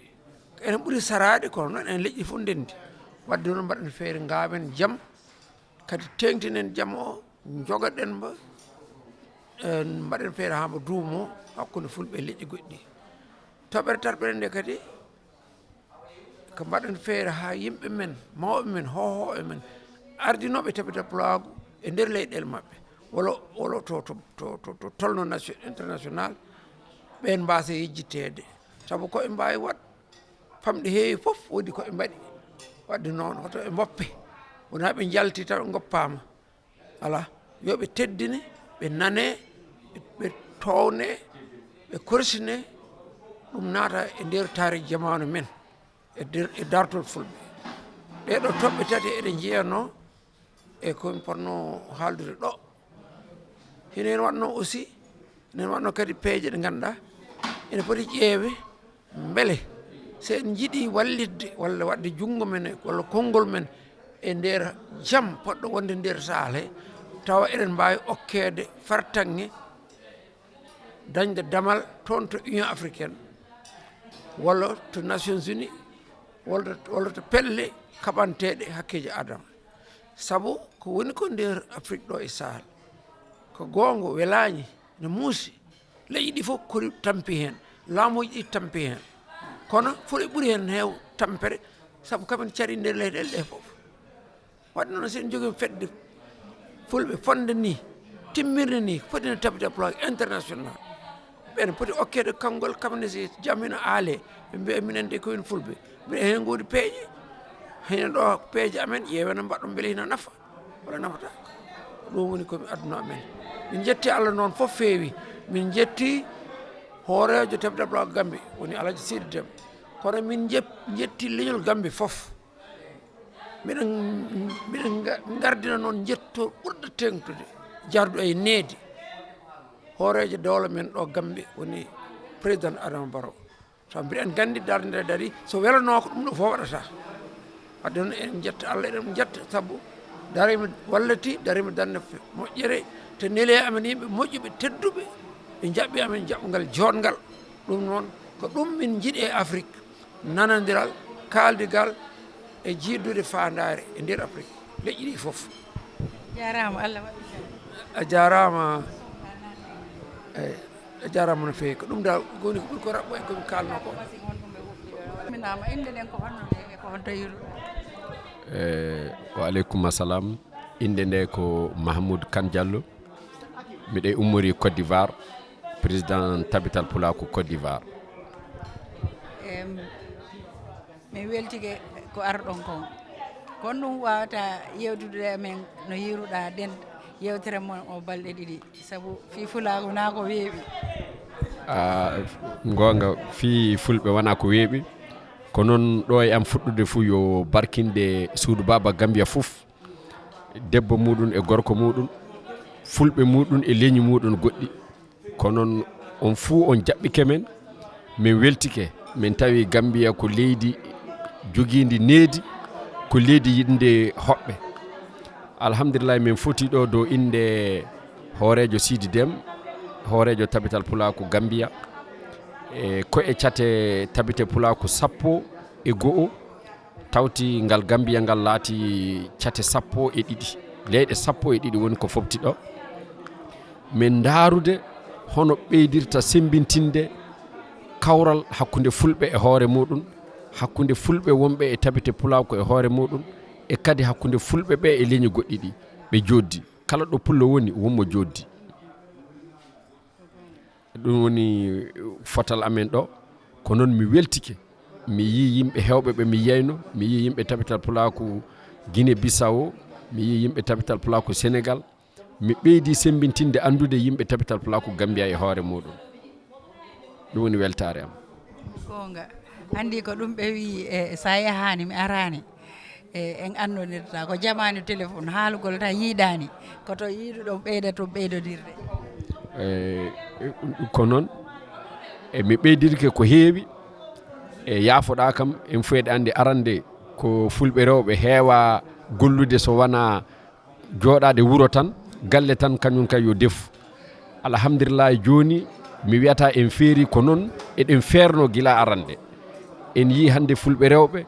Speaker 8: enen ɓuuri sarade kono noon enen leƴƴi fof ndendi wadde noon mbaɗen feere ngawen jaam kadi tengtinen jaam o jogoɗen mba mbaɗen feere ha mbo duumo hakkunde fulɓe leƴƴi goɗɗi ɗi toɓɓere tarɓere nde kadi ko mbaɗen feere ha yimɓe men mawɓe men hohoɓe men ardinoɓe tabital pulagu e nder leyɗele mabɓe wala to tolno international ɓen mbasa yejjitede saabu koɓe mbawi wat famɗe heewi foof woodi koɓe mbaɗi wadde noon hoto ɓe mboppe wona ɓe jalti taw ɓe goppama ala yoɓe teddine ɓe nane ɓe towne ɓe korsine ɗum naata e nder taari jamanu men e dartol fulɓe ɗeɗo toɓɓe tati eɗen jeeyano e komi ponno haaldude ɗo hino en waɗno aussi enen waɗno kadi peeje ɗe ganduɗa ene poti ƴeewe beele so en jiiɗi wallidde walla wadde junngo men walla konngol men e nder jaam poɗɗo wonde nder sahal he tawa eɗen mbawi okkede fartange dañde damal toon to Union africaine walla to Nations Unies walla to pelle kaɓanteɗe hakkeji adama saabu ko woni ko nder Afrique ɗo e sahal ko gonga welani ne muusi leyɗi ɗi fof kori tampi hen laamuji ɗi tampi hen kono fof ɗe ɓuuri hen heew tampere saabu kamen cari nder leyɗele ɗe fof wadde noon sen jogui fedde fulɓe fonde ni timmirde ni fotino tabital pulaar international ɓen poti okkede konngol kamne si jaam hino aale ɓe mbiya minen de koyen fulɓe mbiɗa hen godi peeje heno ɗo peeje amen ƴeeweno mbaɗɗo beele hino nafa walla nafata ɗum woni komi adduno amen min jetti Allah noon fof feewi min jetti hoorejo tabital pulaar Gambie woni Alaji Sidi Déme kono min jetti leñol Gambie fof miɗen gardina noon jetto ɓurɗo tengtude jardu e needi hoorejo dowla men ɗo Gambie woni président Adama Barrow so mbiɗen gandi darde nde dari so welano ko ɗum ɗo fof waɗata wadde noon en jetta Allah eɗen jetta saabu darima wallati darima darde moƴƴere te neeli amen yimɓe moƴƴuɓe tedduɓe ɓe jaɓɓi amen jaɓɓogal jotgal ɗum noon ko ɗum min jiiɗi e Afrique nanodiral kaldigal e jiddude fandare e nder Afrique leƴƴi ɗi foof
Speaker 1: jarama Allah waɗi
Speaker 8: a jarama a jarama no fewi ko ɗum dal goni ko ɓuuri ko raɓɓo e komi kalno ko
Speaker 1: minama inde nden ko honno nde ko honto yiru
Speaker 9: wa aleykum assalam inde nde ko Mahamoudou Kane Diallo miɗe ummori Côte d'Ivoire président tabital pulaku Côte d'Ivoire
Speaker 1: mi weltike ko arɗon kon kono ɗum wawata yewtude men no yiruɗa den yewtere mon o balɗe ɗiɗi saabu fi fulago na ko weeɓi
Speaker 9: gonga fi fulɓe wona ko weeɓi ko noon ɗo e am fuɗɗude fuu yo barkinde suudu baba Gambia fof debbo muɗum e gorko muɗum fulɓe muɗum e leñi muɗum goɗɗi ko noon on fuu on jaɓɓike men min weltike min tawi Gambia ko leydi joguidi needi ko leydi yidde hoɓɓe alhamdulillah min foti ɗo dow inde hoorejo Sidi Déme hoorejo tabital pulaku Gambia e ko e cate tabite pulaku 14 tawti ngal Gambia ngal laati cate 12 leyɗe 12 woni ko fofti ɗo min daarude hono ɓeydirta sembintinde kawral hakkunde fulɓe e hoore muɗum hakkunde fulɓe wonɓe e tabite pulaku e hoore muɗum e kadi hakkunde fulɓe ɓe e leñi goɗɗi ɗi ɓe joddi kala ɗo pullo woni wonmo joddi ɗum woni fotal amen ɗo ko noon mi weltike mi yi yimɓe hewɓe ɓe mi yeyno mi yi yimɓe tabital pulaku Guinée Bissau mi yi yimɓe tabital pulaku Sénégal mi ɓeydi sembintinde andude yimɓe tabital pulaku Gambia e hoore muɗum ɗum woni weltare am
Speaker 1: gonga andi ko ɗum ɓe wi sa yahani mi arani en annodirta ko jamanu téléphone haalugol ta yiiɗani koto yiiɗuɗon ɓeyda to ɓeydodirde
Speaker 9: ko noon mi ɓeydirke ko heewi e yaafoɗa kam en fuyede ande arande ko fulɓe rewɓe heewa gollude so wona jooɗade wuro tan galle tan kañum kay yo defu alhamdulillah joni mi wiyata en feeri ko noon eɗen feerno gila arande en yi hande fulɓe rewɓe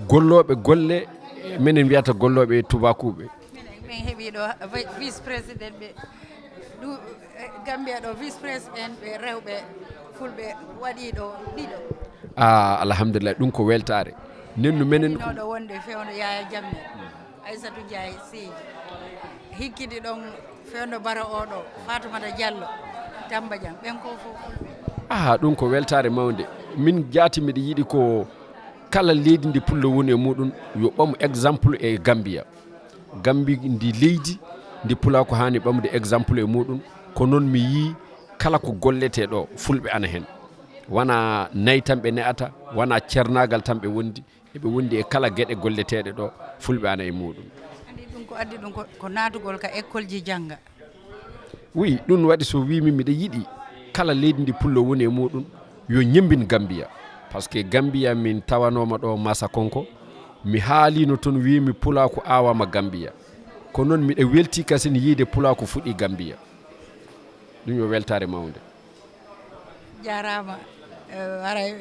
Speaker 9: golloɓe golle minen wiyata golloɓe tubakuɓe
Speaker 1: min heeɓi ɗo vice président ɓe Gambia ɗo vice président ɓe rewɓe fulɓe waɗi ɗo ɗiɗo
Speaker 9: alhamdulillah ɗum ko weltare nenno menen
Speaker 1: ɗo wonde fewno Yaya Jammeh Aissatou Ndiaye Sy hikkidi ɗon fewno bara oɗo Fatoumata Diallo Tamba Diang ɓen ko fof fulɓe
Speaker 9: ɗum ko weltare mawde min jaati miɗa yiiɗi ko kala leydi ndi pullo woni e muɗum yo ɓamu exemple e Gambia Gambi ndi leydi ndi pula ko hani ɓamde exemple e muɗum ko noon mi yi kala ko gollete ɗo fulɓe ana hen wona nayi tan ɓe ne'ata wona cernagal tan ɓe wondi eɓe wondi e kala gueɗe golleteɗe ɗo fulɓe ana e muɗum
Speaker 1: andi ɗum ko addi ɗum ko natugol ka école ji jangga
Speaker 9: oui ɗum waɗi so wimi miɗa yiiɗi kala leydi ndi pullo woni e muɗum yo ñembin Gambia par ce que Gambia min tawanoma ɗo Massa Konko mi haalino toon wimi pula ko awama Gambia ko noon miɗa welti kasen yiide pula ko fuɗi Gambia ɗum yo weltare mawde
Speaker 1: jarama waray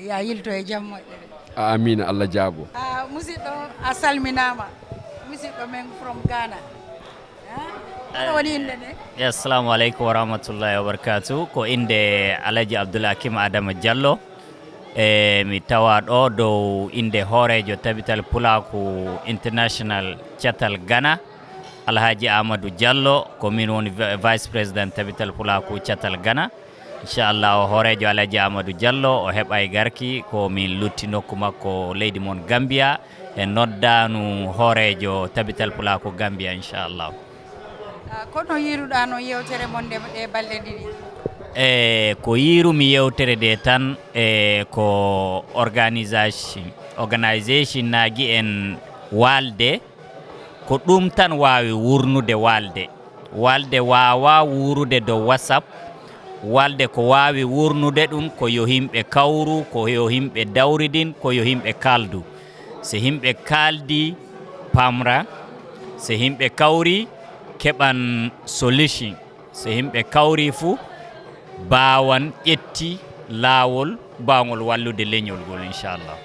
Speaker 1: ya yilto e jaam moƴƴere
Speaker 9: amina Allah jaabo
Speaker 1: musidɗo a salminama musidɗo men from Ghana aɗa woni inde nde
Speaker 10: assalamu aleykum wa rahmatullahi wa barakatuh ko inde Alaji Abdoul Hakim Adama Diallo mi tawa ɗo dow inde hoorejo tabital pulaku international catal Ghana Alhaji Amadou Diallo ko min woni vice président tabital pulaku catal Ghana inchallah o hoorejo Alhaji Amadou Diallo o heɓay garki ko min lutti nokku makko leydi mon Gambia e noddanu hoorejo tabital pulaku Gambia inchallah
Speaker 1: kono yiruɗa no yewtere mon nde ɗe balɗe ɗiɗi
Speaker 10: ko yirumi yewtere de tan ko organisation naji en walde ko ɗum tan wawi wurnude walde wawa wurude dow WhatsApp walde ko wawi wurnude ɗum ko yo himɓe kawru ko yo himɓe dawridin ko yo himɓe kaldu so himɓe kaldi pamra so himɓe kawri keɓan solution so himɓe kawri fuu bawan ƴetti laawol bawol wallude leñol ngol inchallah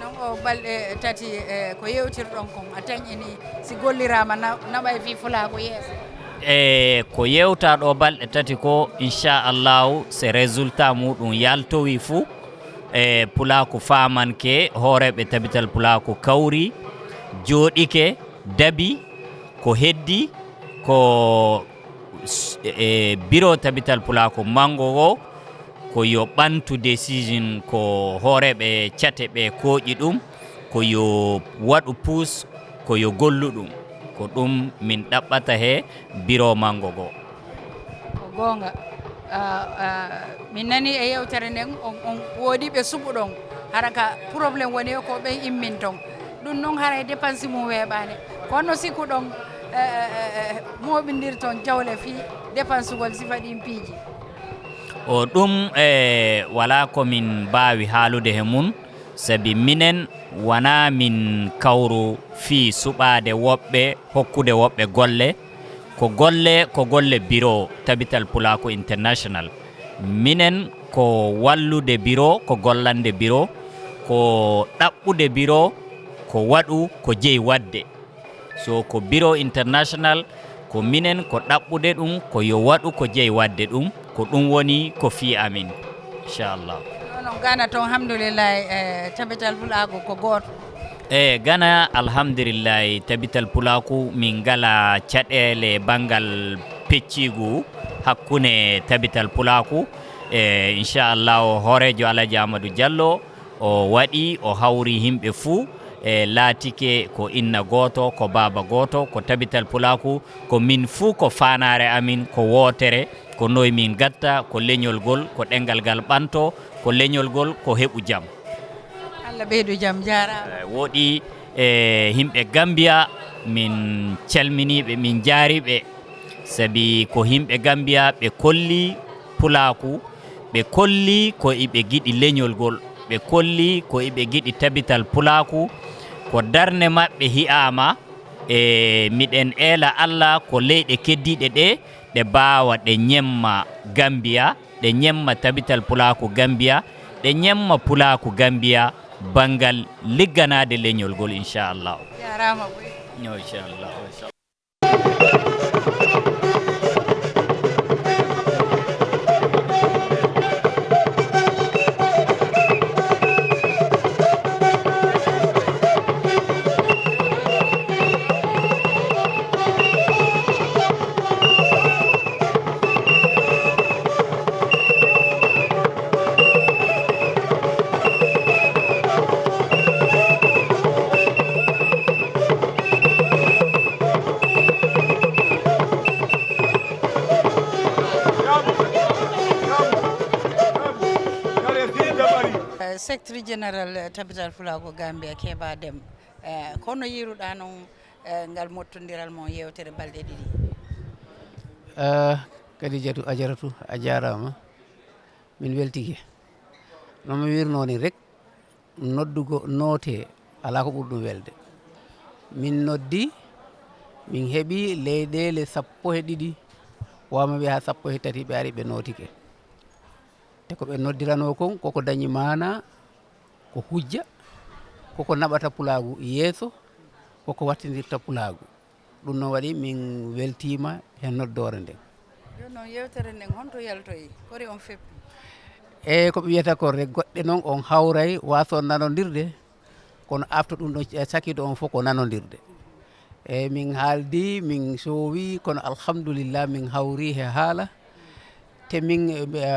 Speaker 1: non o balɗe tati ko yewtirɗon kon a tañini si gollirama naɓay fi Fulako yeeso
Speaker 10: ko yewta ɗo balɗe tati ko inchallahu so résultat muɗum yaltowi fuu Pulaku famanke hooreɓe tabital Pulaku kawri jooɗike dabi ko heddi ko bureau tabital Pulaku mango ko yo ɓantu décision ko hooreɓe cate ɓe kooƴi ɗum ko yo waɗu pus ko yo gollu ɗum ko ɗum min ɗaɓɓata he bureau mango go
Speaker 1: ko gonga min nani e yewtere nden on woodi ɓe suɓuɗon hara ka probléme woni ko ɓe immin ton ɗum noon haray dépense mum weeɓani kono sikkuɗon moɓindirton jawle fi dépense gol sifa ɗin piiji
Speaker 10: o ɗum wala komin mbawi haalude he mun sabi minen wona min kawru fi suɓade woɓɓe hokkude woɓɓe ko golle bureau tabital Pulaku international minen ko wallude bureau ko gollande bureau ko ɗaɓɓude bureau ko waɗu ko jeeyi wadde so ko bureau international ko minen ko ɗaɓɓude ɗum ko yo waɗu ko jeeyi wadde ɗum ko ɗum woni ko fi amin inchallah
Speaker 1: non Ghana toon alhamdoulillahi tabital Pulaku ko goto
Speaker 10: Ghana alhamdulillahi tabital Pulaku min ngala caɗele bangal peccigu hakkune tabital Pulaku inchallah hoorejo Alaji Amadou Diallo o waɗi o hawri himɓe fuu laatike ko inna goto ko baba goto ko tabital Pulaku ko min fuu ko fanare amin ko wootere ko noy min gatta ko leñol gol ko ɗengal gal ɓanto ko leñol gol ko heɓu jaam
Speaker 1: Allah ɓeydu jaam jarama
Speaker 10: woɗi himɓe Gambia min calminiɓe min jaariɓe sabi ko himɓe Gambia ɓe kolli Pulaku ɓe kolli ko iɓe giɗi leñol gol ɓe kolli ko iɓe giɗi tabital pulaku ko darne maɓɓe hi'ama e miɗen eela Allah ko leyɗe keddiɗe ɗe ɗe bawa ɗe ñemma Gambia ɗe ñemma tabital pulaku Gambia ɗe ñemma pulaku Gambia bangal ligganade leñol ngol inchallah
Speaker 1: jarama
Speaker 10: inchallah
Speaker 1: secretary general tabital fulago Gambia Keba Dem kono yiruɗa noon ngal mottodiral mo yewtere balɗe ɗiɗi
Speaker 11: Kadijatu Ajaratu a jarama min weltike nomo wirnoni rek noddugo noote ala ko ɓurɗum welde min noddi min heeɓi leyɗele 12 wama ɓe ha 13 ɓe ari ɓe notike te ko ɓe noddirano kon koko dañi mana ko hujja koko naɓata pulagu yeeso koko wattidirta pulagu ɗum noon waɗi min weltima e noddore nden
Speaker 1: joni noon yewtere nden honto yaltoyi kori on feppi
Speaker 11: e koɓe wiyata ko rek goɗɗe noon on hawray waso nanodirde kono afta ɗum ɗon sakido on fof ko nanodirde e min haaldi min sowi kono alhamdulillah min hawri he haala te min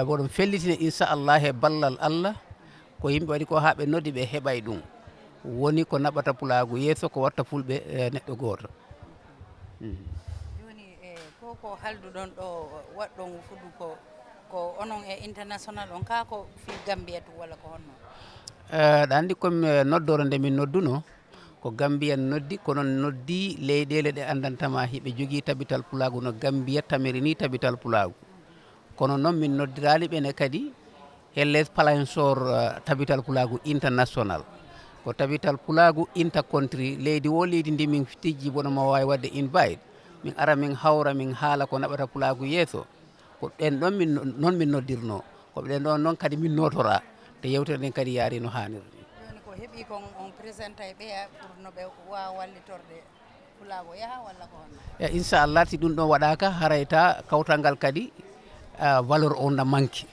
Speaker 11: woɗon fellitine inchallah e ballal Allah ko yimɓe waɗi ko ha ɓe noddi ɓe heɓay ɗum woni ko naɓata pulagu yeeso ko watta fulɓe neɗɗo goto
Speaker 1: joni ko halduɗon ɗo waɗɗon fuɗu ko onon e international on ka ko fi Gambia tu walla ko honno
Speaker 11: ɗa andi komi noddore nde min nodduno ko Gambia noddi kono noddi leyɗele ɗe andantama hiɓe jogui tabital pulagu no Gambia tamiri ni tabital pulagu kono noon min noddirali ɓene kadi helles palansor tabital pulagu international ko tabital pulagu intercountry leydi wo leydi ndi min tijji bono mo wawi wadde invite min ara min hawra min haala ko naɓata pulagu yeeso ko ɗen ɗon noon min noddirno ko ɓen ɗon noon kadi min notora te yewtere nden kadi yaari no hannirni
Speaker 1: joni ko heeɓi kon on présenta e ɓeya pour no ɓe wawa wallitorde pulago yaaha walla ko honno
Speaker 11: e inchallah si ɗum ɗon waɗaka harayta kawtal ngal kadi valeur on na manque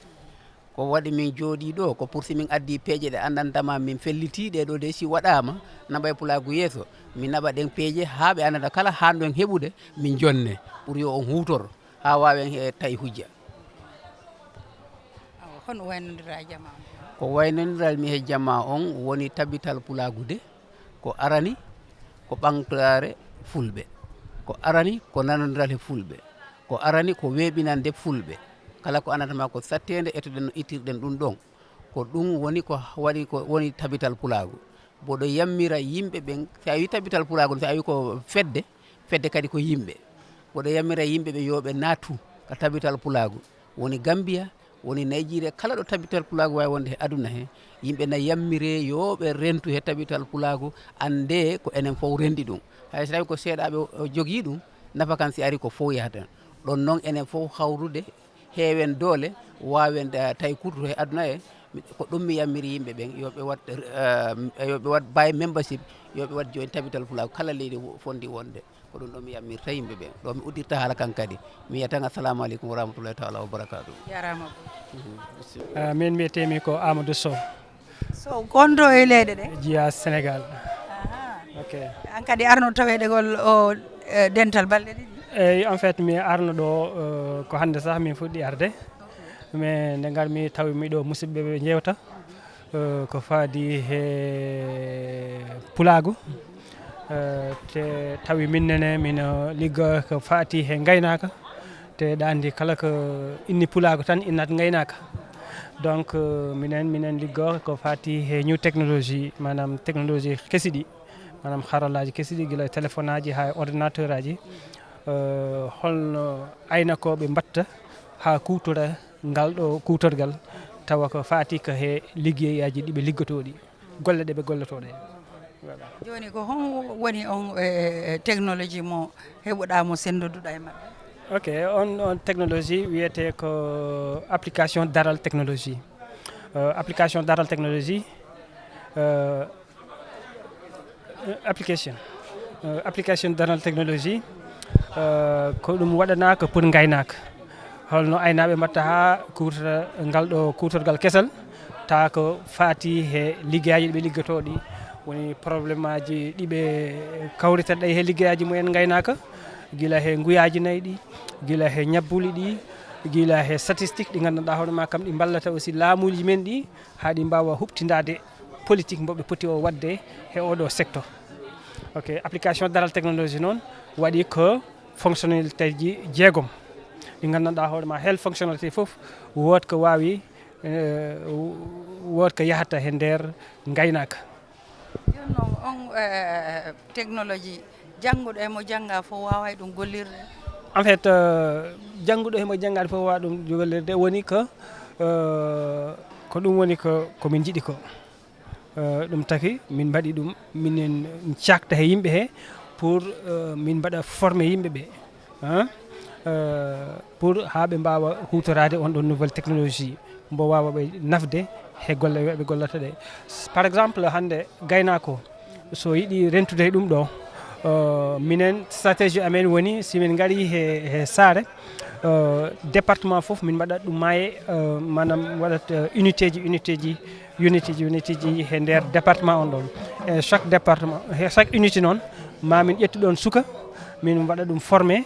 Speaker 11: ko waɗi min jooɗi ɗo ko pour si min addi peeje ɗe andantama min felliti ɗeɗo de si waɗama naɓay pulagu yeeso min naɓa ɗen peeje ha ɓe andata kala hanɗon heɓude min jonne pour yo on hutor ha wawen tawi hujja
Speaker 1: hono waynodira jama
Speaker 11: ko waynodiral mi he jamma on woni tabital pulagu de ko arani ko ɓamtare fulɓe ko arani ko nanodiral he fulɓe ko arani ko weɓinande fulɓe kala ko andatama ko sattede ettoɗen no ittirɗen ɗum ɗon ko ɗum woni ko waɗi ko woni tabital pulagu boɗo yammira yimɓe ɓen sa wi tabital pulagu sa wi ko fedde kadi ko yimɓe boɗo yammira yimɓe ɓe yoɓe nattu ko tabital pulagu woni Gambia woni Nigeria kala ɗo tabital pulagu wawi wonde he aduna he yimɓe na yammire yoɓe rentu he tabital pulagu ande ko enen fof rendi ɗum hay so tawi ko seeɗaɓe jogui ɗum nafa kan si ari ko fof yahata ɗon noon enen fof hawrude heewen doole wawen tawi kurto he aduna he ko ɗum mi yammiri yimɓe ɓen yoɓe wat by membership yoɓe wat join tabital pulagu kala leydi fondi wonde ko ɗum ɗo mi yammirta yimɓe ɓen ɗo mi uddirta haala kan kadi mi wiya tan assalamu aleykum wa rahmatullahi taala wa barakatuh
Speaker 1: jarama
Speaker 12: min mbiyetemi ko Amadou Sow
Speaker 1: so gonɗo e leyɗe ɗe
Speaker 12: jiya Sénégal ok
Speaker 1: an kadi arno taweɗegol o dental balɗe ɗiɗi
Speaker 12: eyyi en fait mi arno ɗo ko hande sah min fuɗɗi arde mais nde garmi tawi miɗo musidɓe ɓe jewta ko faadi he pulagu te tawi minnene min liggo ko fati he gaynaka te ɗandi kala ko inni pulagu tan innat gaynaka donc minen liggo ko fati he new technologie manam technologie kesiɗi manam haralaji kesiɗi guila téléphone aji ha ordinateur aji holno aynakoɓe mbatta ha kutora ngal ɗo kutorgal tawa ko faati ko he liggeyaji ɗiɓe liggotoɗi golle ɗe ɓe gollotoɗe voilà.
Speaker 1: joni ko hon woni on technologie mo heɓuɗamo sendoduɗa e maɓɓe?
Speaker 12: Ok, on technologie wiyete ko application daral technologie. Application daral technologie application daral technologie ko ɗum waɗanaka pour gaynaka holno aynaɓe mbatta ha kutorta ngal ɗo kutorgal kesal ta ko faati he liggeyaji ɗiɓe liggotoɗi woni probléme aji ɗiɓe kawritaɗa he liggeyaji mumen gaynaka gila he nguyaji nayyi ɗi gila he ñabbuli ɗi gila he statistique ɗi ganduɗa hoorema kam ɗi ballata aussi laamuji men ɗi ha ɗi mbawa huɓtidade politique mboɓe poti o wadde he oɗo secteur. Ok, application daral technologie noon waɗi ko fonctionnalité ji jeegom ɗi ganduɗa hoorema hel fonctionnalité foof wood ko wawi wood ko yahata he nder gaynaka.
Speaker 1: joni noon on technologie jangguɗo emo jangga fof wawa ɗum gollirde?
Speaker 12: En fait jangguɗo hemo janggade fof wawa ɗum gollirde woni ko ɗum woni ko min jiiɗi ko ɗum taki min mbaɗi ɗum minen cakta he yimɓe he pour min mbaɗa formé yimɓe ɓe pour ha ɓe mbawa hutorade on ɗon nouvelle technologie mbo wawa ɓe nafde he golle ɓe gollata ɗe. Par exemple hande gaynako so yiiɗi rentude he ɗum ɗo minen stratégie amen woni simin gari he saare département foof min mbaɗat ɗum maaye manam waɗat unité ji he nder département on ɗon e chaque département he chaque unité noon mamin ƴettu ɗon suka min mbaɗa ɗum formé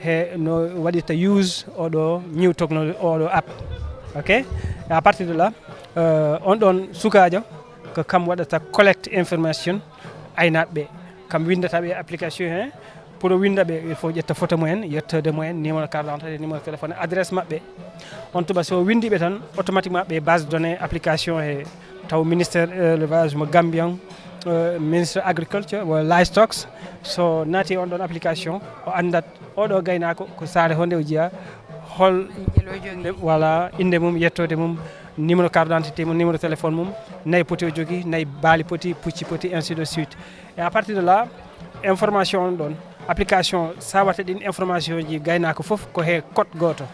Speaker 12: he no waɗirta use oɗo new technologie oɗo app. Ok, à partir de là on ɗon sukajo ko kam waɗata collecte information aynaɓeɓe kam windataɓe application he pour windaɓe il faut ƴetta photo mumen yettode mumen numéro carte d'identité numéro téléphone adresse maɓɓe on tuma so windiɓe tan automatiquement ɓe base de données application he taw ministére élevage mo Gambian ministre agriculture walla livestock so naati on ɗon application o andat oɗo gaynako ko saare honde o jiiya hol voilà inde mum yettode mum numéro carte d'identité mum numéro téléphone mum nayyi poti o jogui nayyi baali poti pucci poti ainsi de suite et à partir de là information on ɗon application sawata ɗin information ji gaynako foof ko he code goto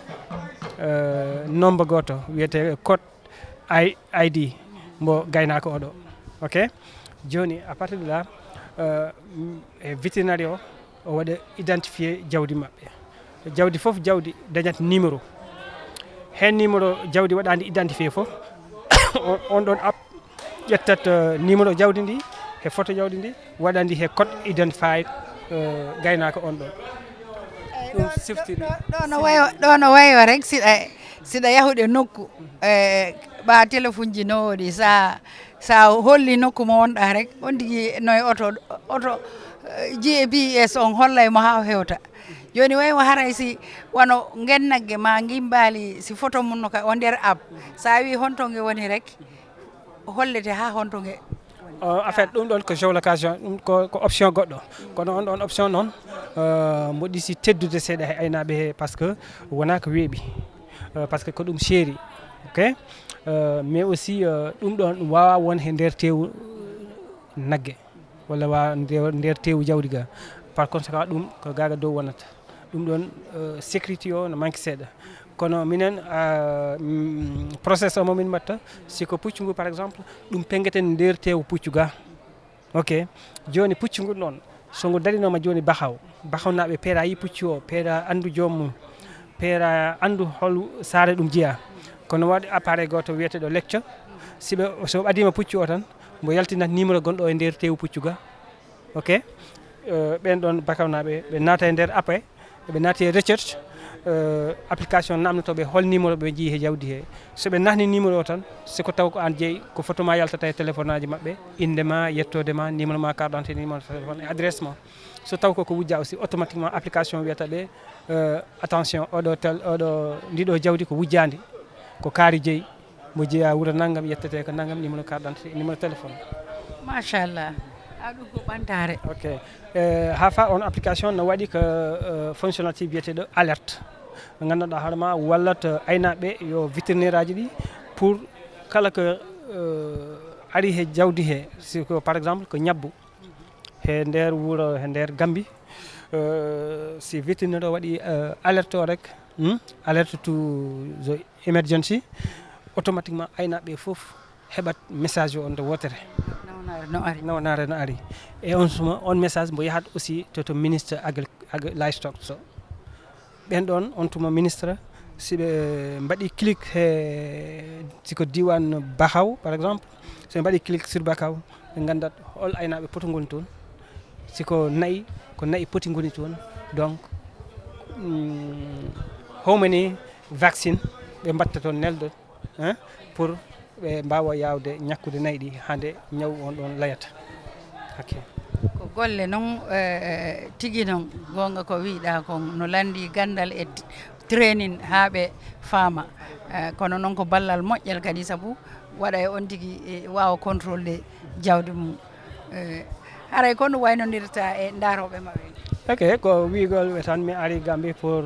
Speaker 12: nombre goto wiyete code ID mbo gaynako oɗo. Ok, joni à partir de là e vétérinaire o waɗa identifié jawdi maɓɓe jawdi foof jawdi dañat numéro hen numéro jawdi waɗandi identifié foof on ɗon app ƴettat numéro jawdi ndi e photo jawdi ndi waɗandi he code identified gaynako on ɗon ɗum siftiri
Speaker 1: ɗo no wayo rek siɗa yahuɗe nokku ɓa téléphone ji nowoɗi sa holli nokku mo wonɗa rek on tigui noye auto GPS on hollaymo ha hewta joni waymo haray si wano gennagge ma gimbali si photo mum no ka o nder app sa wi hontonge woni rek hollete ha hontonge.
Speaker 12: En fait ɗum ɗon ko géolocalisation ɗum ko option goɗɗo kono on ɗon option noon mbo ɗisi teddude seeɗa he aynaɓe he par ce que wona ko weeɓi par ce que ko ɗum seeri. Ok, mais aussi ɗum ɗon ɗum wawa won he nder tewu nagge walla wawa nder tewu jawdi ga par conséquent ɗum ko gaga dow wonata ɗum ɗon sécurité o no manque seeɗa kono minen process o momin mbatta siko puccu ngu par exemple ɗum pengueten nder tewu puccu ga. Ok, joni puccu ngu noon so ngu darinoma joni bahawnaɓe peera yi puccu o peera andu joomum peera andu hol saare ɗum jeeya kono waɗi appareil goto wiyeteɗo lecture siɓe so ɓadima puccu o tan mbo yaltinat numéro gonɗo e nder tewu puccu ga. Ok, ɓen ɗon bakawnaɓe ɓe naata e nder appé ɓe naati e recherche application namdotoɓe hol numéro ɓe jii he jawdi he soɓe nahni numéro o tan siko taw ko an jeeyi ko photo ma yaltata e téléphone aji maɓɓe inde ma yettode ma numéro ma carte d'identité numéro téléphone et adresse ma so taw koko wujja aussi automatiquement application wiyata ɓe attention oɗo ndiɗo jawdi ko wujjandi ko kaari jeeyi mo jeeya wuuro naggam yettete ko naggam numéro carte d'identité numéro téléphone.
Speaker 1: Machallah aɗum ko ɓantare.
Speaker 12: Ok, ha fa on application no waɗi ko fonctionnalité biyeteɗo alerte mo ganduɗa hoorema wallat aynaɓe yo vétérinaire aji ɗi pour kala ko ari he jawdi he si ko par exemple ko ñabbu he nder wuro he nder Gambi si vétérinaire waɗi alerte o rek alerte to the emergency automatiquement aynaɓe fof heɓat message o nde wotere nawnare no ari e on suma on message mbo yahat aussi to ministre livestock so ɓen ɗon on tuma ministre siɓe mbaɗi clic he siko diwan Bakaw par exemple so ɓe mbaɗi clic sur Bakaw ɓe gandat hol aynaɓe poto goni toon siko nayi ko nayi poti goni toon donc how many vaccine ɓe mbatta toon neldo pour ɓe mbawa yawde ñakkude nayi ɗi hande ñaw on ɗon layata ok
Speaker 1: ko golle noon tigui noon gonga ko wiɗa kon no landi gandal e training haaɓe faama kono noon ko ballal moƴƴal kadi saabu waɗa e on tigui wawa contrôle jawdi mum haray kono waynodirta e daroɓe maɓɓe
Speaker 12: ok ko wigol ɓe tan mi ari Gambie pour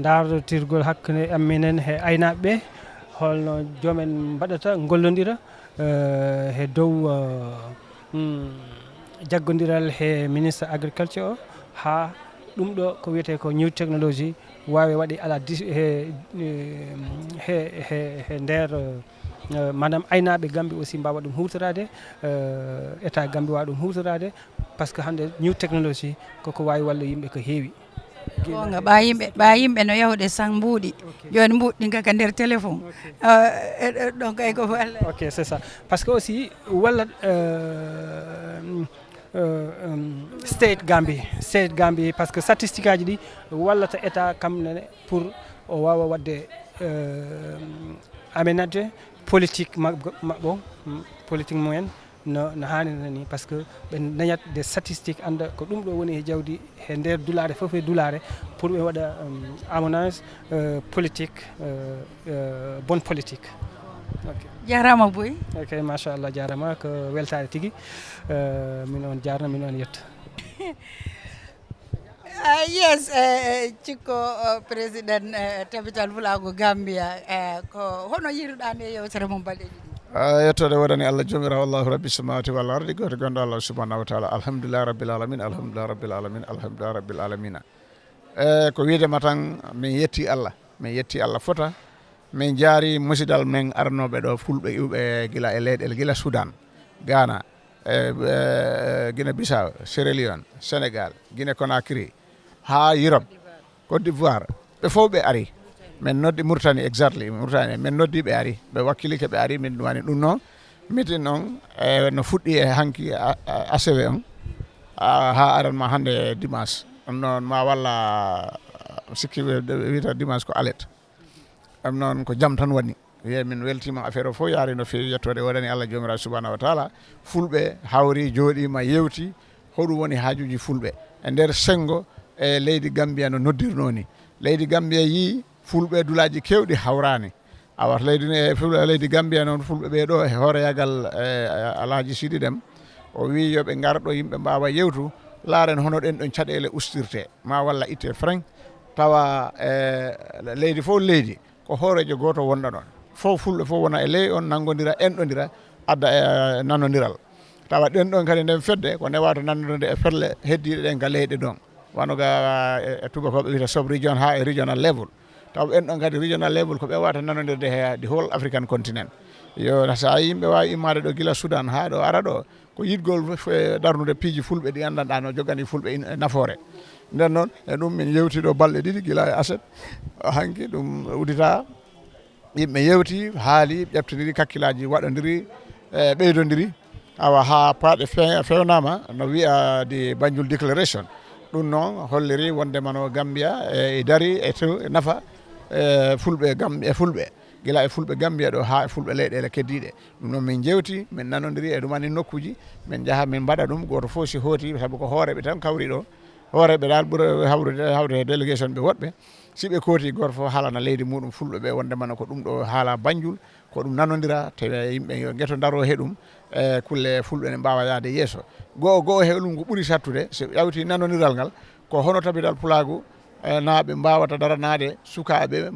Speaker 12: dardotirgol hakkude amminen he aynaɓeɓe holno jomen mbaɗata gollodira he dow jaggodiral he ministre agriculture o ha ɗum ɗo ko wiyete ko new technology wawi waɗi ala he nder madame aynaɓe Gambie aussi mbawa ɗum hutorade état Gambie wawa ɗum hutorade par ce que hande new technology koko wawi walla yimɓe ko heewi
Speaker 1: gonga ɓa yimɓe no yawde sambuuɗi joni mbuɗɗi kaka nder téléphone donc ay ko walla
Speaker 12: ok c'est ça parce que aussi walla state Gambie par ce que statistique aji ɗi wallata état kamnene pour o wawa wadde aménagé politique mabɓo politique mumen no hannirta ni par ce que ɓe dañat des statistiques anda ko ɗum ɗo woni e jawdi e nder dulare fof e dulare pour ɓe waɗa aménage politique bonne politique
Speaker 1: jarama boy
Speaker 12: ok machallah jarama ko weltare tigui min on jarna min on yetta
Speaker 1: yes cikko président tabital Fulago Gambia ko hono yiruɗa nde yewtere mum balɗe ɗiɗi
Speaker 5: yettode waɗani Allah jomirawo Allahu rabbi samawati wal ardi goto gonɗo Allah subhanahu wa taala alhamdulillah rabbil alamin alhamdulillah rabbil alamin alhamdulillah rabbil alamina ko wiidema tan min yetti Allah fota min jaari musidal men arnoɓe ɗo fulɓe iwɓe gila e leyɗele gila Soudan Ghana Guinée Bissau Sierra Leone Sénégal Guinée Conakry ha Europe Côte d'Ivoire ɓe fof ɓe ari min noddi Mauritanie exactly Mauritanie min noddi ɓe ari ɓe wakkilike ɓe ari min wani ɗum noon mitin on no fuɗɗi e hanki ACV on ha aranma hande dimanche ɗum noon ma walla sikki wiyata dimanche ko alet ɗum noon ko jaam tan woni wiye min weltima affaire o fof yaari no fewi yettode waɗani Allah jomirawo subhanahu wa taala fulɓe hawri jooɗima yewti hoɗum woni haajuji fulɓe e nder sengo e leydi Gambia no noddirno ni leydi Gambia yi fulɓe dulaji kewɗi hawrani awat leydi Gambia noon fulɓe ɓeɗo e hoore yagal Alhaji Sidi Déme o wi yoɓe garɗo yimɓe mbawa yewtu laaren hono ɗen ɗon caɗele ustirte ma walla itte frein tawa leydi fof leydi ko hoorejo goto wonɗo ɗon fof fulɓe fof wona e ley on nangodira enɗodira adda e nanodiral tawa ɗen ɗon kadi nden fedde ko newato nanodode e felle heddiɗe ɗen ga leyɗe ɗon wanoga e tubakoɓe wiyata sub region ha e regional level taw en ɗon kadi regional level ko ɓe wata nanodirde he the whole African continent yo sa yimɓe wawi immade ɗo gila Soudan ha ɗo ara ɗo ko yidgol darnude piiji fulɓe ɗi gandanɗa no jogani fulɓe nafoore nden noon e ɗum min yewti ɗo balɗe ɗiɗi gila e aset hanki ɗum udita yimɓe yewti haali ƴeftodiri kakkillaji waɗodiri ɓeydodiri awa ha paaɗe fewnama no wiya de Banjul Declaration ɗum noon holliri wondema no Gambia e dari e nafa fulɓe Gambia fulɓe gila e fulɓe Gambia ɗo ha e fulɓe leyɗele keddiɗe ɗum noon min jewti min nanodiri e ɗumani nokkuji min jaaha min mbaɗa ɗum goto fof si hooti saabu ko hooreɓe tan kawri ɗo hooreɓe dal ɓuura hawrude délégation ɓe woɗɓe siɓe kooti goto fof haalana leydi muɗum fulɓe ɓe wondema ko ɗum ɗo haala Banjul ko ɗum nanodira te yimɓe gueto daro he ɗum e kulle fulɓe ne mbawa yaade yeeso goho he ɗum ko ɓuuri sattude so ƴawti nanodiral ngal ko hono tabital Pulago naaɓe mbawata daranade sukaɓe